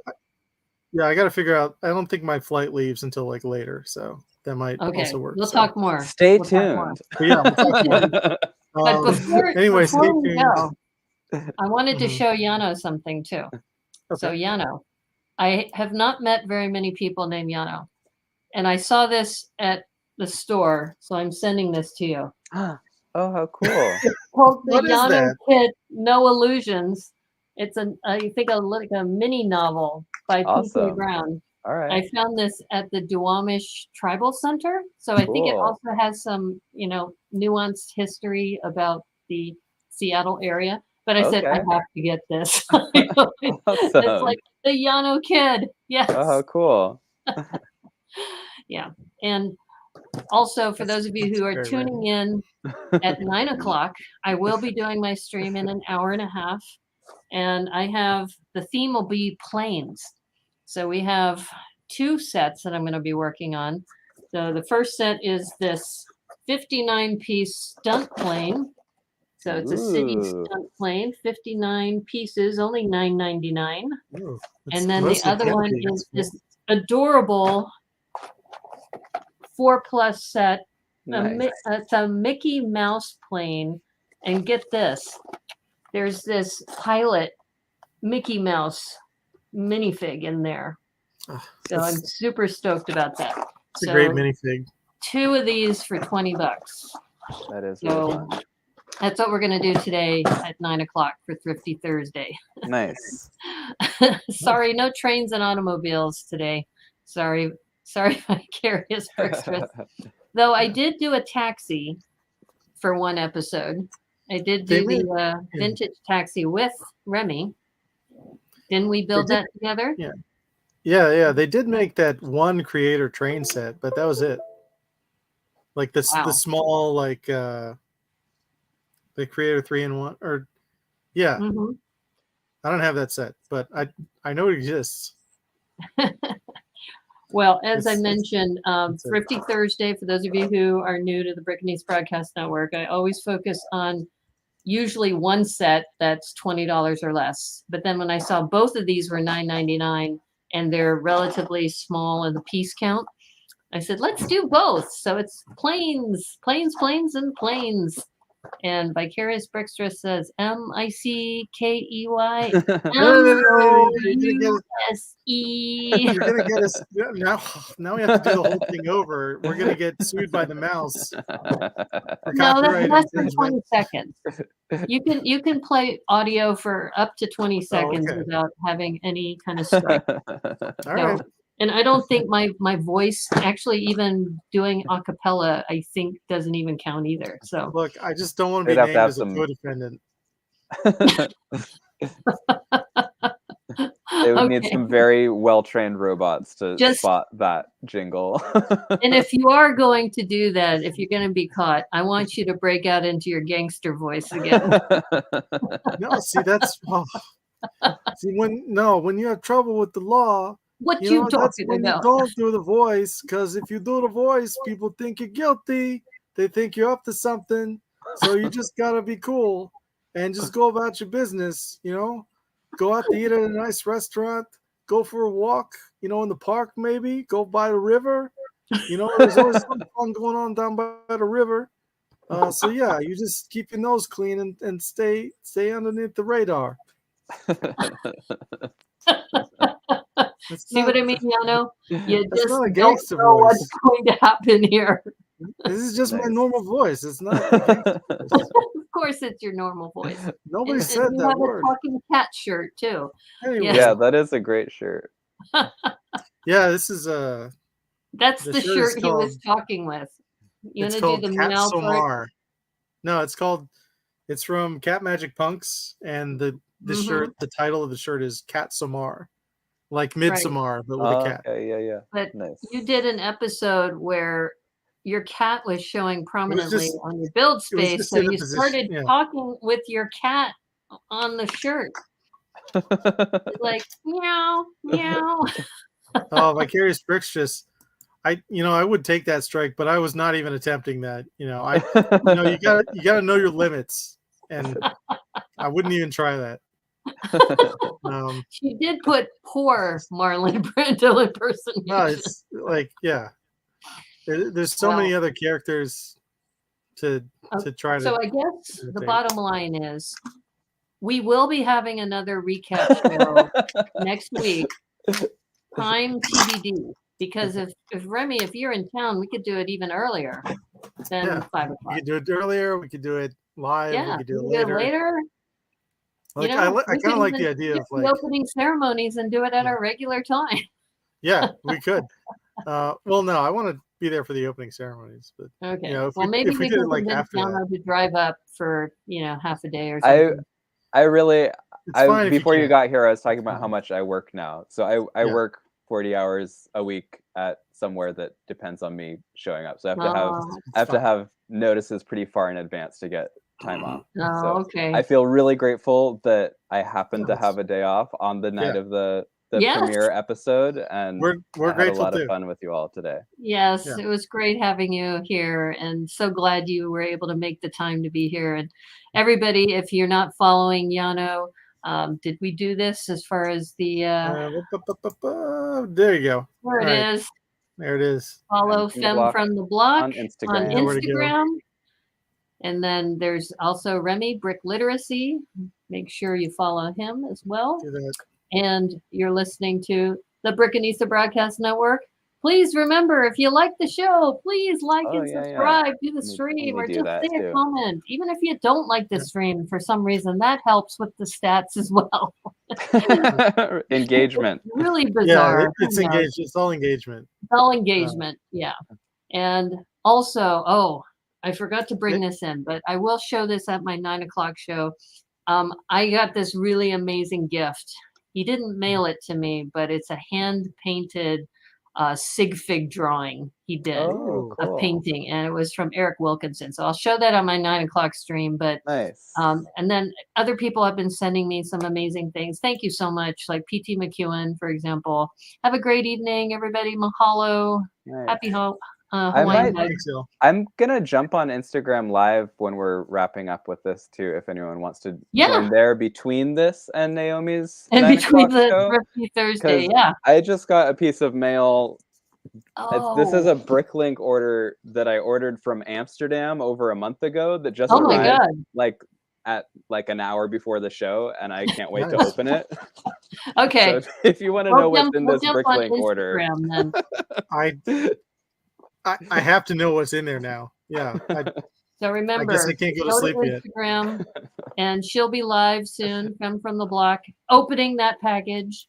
I got to figure out. I don't think my flight leaves until like later, so that might also work. We'll talk more. Stay tuned. Yeah, we'll talk more. But before we go, I wanted to Mhm. show Yano something too. Okay. So Yano, I have not met very many people named Yano, and I saw this at the store, so I'm sending this to you. Oh, how cool! Called the What is Yano that? Kid, No Illusions. It's I think like a mini novel by P.K. Awesome. Brown. All right. I found this at the Duwamish Tribal Center, so I think it Cool. also has some, nuanced history about the Seattle area. But I said I have to get this. It's like the Yano Kid. Yes. Oh, how cool! Yeah, and also for those of you who are tuning in at 9 o'clock, I will be doing my stream in an hour and a half, and the theme will be planes. So we have 2 sets that I'm going to be working on. So the first set is this 59-piece stunt plane. So it's a city stunt plane, 59 pieces, only $9.99. And then the other one is this adorable 4+ set. Nice. It's a Mickey Mouse plane. And get this, there's this pilot Mickey Mouse minifig in there. So I'm super stoked about that. It's a great minifig. 2 of these for $20. That is really fun. That's what we're going to do today at 9 o'clock for Thrifty Thursday. Nice. Sorry, no trains and automobiles today. Sorry, Vicarious Extras. Though I did do a taxi for one episode. I did do the vintage taxi with Remy. Didn't we build that together? Yeah. They did make that one creator train set, but that was it. Like the small, like the creator 3-in-1, or I don't have that set, but I know it exists. Well, as I mentioned, Thrifty Thursday, for those of you who are new to the Brick and East Broadcast Network, I always focus on usually one set that's $20 or less. But then when I saw both of these were $9.99 and they're relatively small in the piece count, I said, let's do both. So it's planes, and planes. And Vicarious Brickstress says MICKEY MOUSE. You're gonna get us now. We have to do the whole thing over. We're gonna get sued by the mouse. No, that's less than 20 seconds. You can play audio for up to 20 seconds without having any kind of strike. All right. And I don't think my voice, actually even doing a cappella, I think doesn't even count either. So look, I just don't want to be named as a co-defendant. They would need some very well-trained robots to spot that jingle. And if you are going to do that, if you're going to be caught, I want you to break out into your gangster voice again. No, see, that's when you have trouble with the law. What you talking when about? You don't do the voice, because if you do the voice, people think you're guilty. They think you're up to something. So you just gotta be cool and just go about your business. Go out to eat at a nice restaurant. Go for a walk. In the park maybe. Go by the river. There's always something fun going on down by the river. So yeah, you just keep your nose clean and stay underneath the radar. See what I mean, Yano? You just don't know what's going to happen here. This is just my normal voice. It's not. Of course, it's your normal voice. Nobody said that word. You have a talking cat shirt too. Anyway. Yeah, that is a great shirt. Yeah, this is That's the shirt he was talking with. You want to do the Cat meow Somar. No, it's from Cat Magic Punks, and the shirt. The title of the shirt is Cat Somar. like Midsommar, but with a cat. Okay, yeah. But Nice. you did an episode where your cat was showing prominently on your build space, so you started talking with your cat on the shirt. Like meow, meow. Oh, Vicarious Bricks I would take that strike, but I was not even attempting that. You gotta know your limits, and I wouldn't even try that. She did put poor Marlon Brando impersonation. No, it's like, yeah. There's so many other characters to try to. So I guess the bottom line is we will be having another recap show next week. Time TBD. Because if Remy, if you're in town, we could do it even earlier than 5 o'clock. We could do it earlier. We could do it live. Yeah, we could do it later. Like, I kind of like the idea of like opening ceremonies and do it at our regular time. Yeah, we could. Well, no, I want to be there for the opening ceremonies, but okay. Maybe we can convince Llano to drive up for half a day or something. I really, before you got here, I was talking about how much I work now. So I work 40 hours a week at somewhere that depends on me showing up. So I have to have notices pretty far in advance to get time off. Okay. I feel really grateful that I happened to have a day off on the night of the premiere episode, and we're had a lot of fun with you all today. Yes, it was great having you here, and so glad you were able to make the time to be here. And everybody, if you're not following Yano, did we do this as far as the there you go. There it is. There it is. Follow Femme from the Block on Instagram. And then there's also Remy, Brick Literacy. Make sure you follow him as well. Do that. And you're listening to the Brickanista Broadcast Network. Please remember, if you like the show, please like and subscribe to the stream, or just say a comment. Even if you don't like the stream for some reason, that helps with the stats as well. Engagement. It's really bizarre. Yeah, it's engaged. It's all engagement. It's all engagement. Yeah. And also, I forgot to bring this in, but I will show this at my 9 o'clock show. I got this really amazing gift. He didn't mail it to me, but it's a hand-painted sig fig drawing he did of painting, and it was from Eric Wilkinson. So I'll show that on my 9 o'clock stream. But nice. And then other people have been sending me some amazing things. Thank you so much, like PT McEwen, for example. Have a great evening, everybody. Mahalo. Nice. Happy hope. I'm gonna jump on Instagram Live when we're wrapping up with this too, if anyone wants to join there between this and Naomi's and between the Thrifty Thursday. Yeah, I just got a piece of mail. This is a Bricklink order that I ordered from Amsterdam over a month ago that just arrived at an hour before the show, and I can't wait to open it. Okay, so if you want to know what's in this Bricklink order, I have to know what's in there now. Yeah. So remember, I guess I can't go to sleep Instagram, and she'll be live soon. Come from the block, opening that package.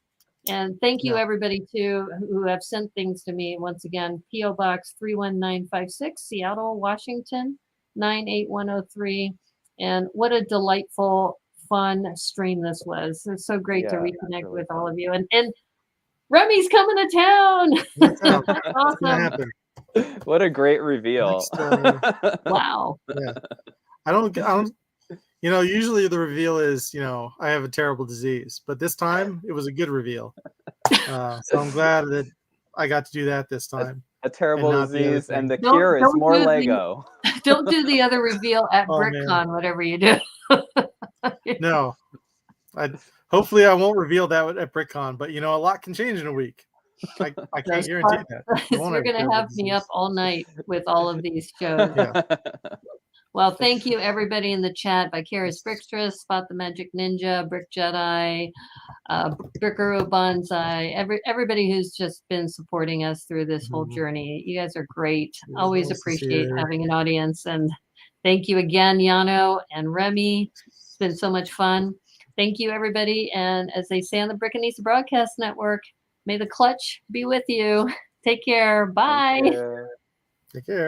And thank you, everybody, too, who have sent things to me. Once again, P.O. Box 31956, Seattle, Washington, 98103. And what a delightful, fun stream this was. It's so great to reconnect with all of you. And Remy's coming to town. That's awesome. What a great reveal. Wow. Yeah. I don't usually the reveal is, I have a terrible disease, but this time it was a good reveal. So I'm glad that I got to do that this time. A terrible disease, and the cure is more Lego. Don't do the other reveal at BrickCon, whatever you do. No. Hopefully I won't reveal that at BrickCon, but a lot can change in a week. I can't guarantee that. You're going to have me up all night with all of these shows. Yeah. Well, thank you, everybody in the chat. Vicarious Brickstress, Spot the Magic Ninja, Brick Jedi, Brickaro Bonsai, everybody who's just been supporting us through this whole journey. You guys are great. Always appreciate having an audience. And thank you again, Yano and Remy. It's been so much fun. Thank you, everybody. And as they say on the Brickanista Broadcast Network, may the clutch be with you. Take care. Bye. Take care.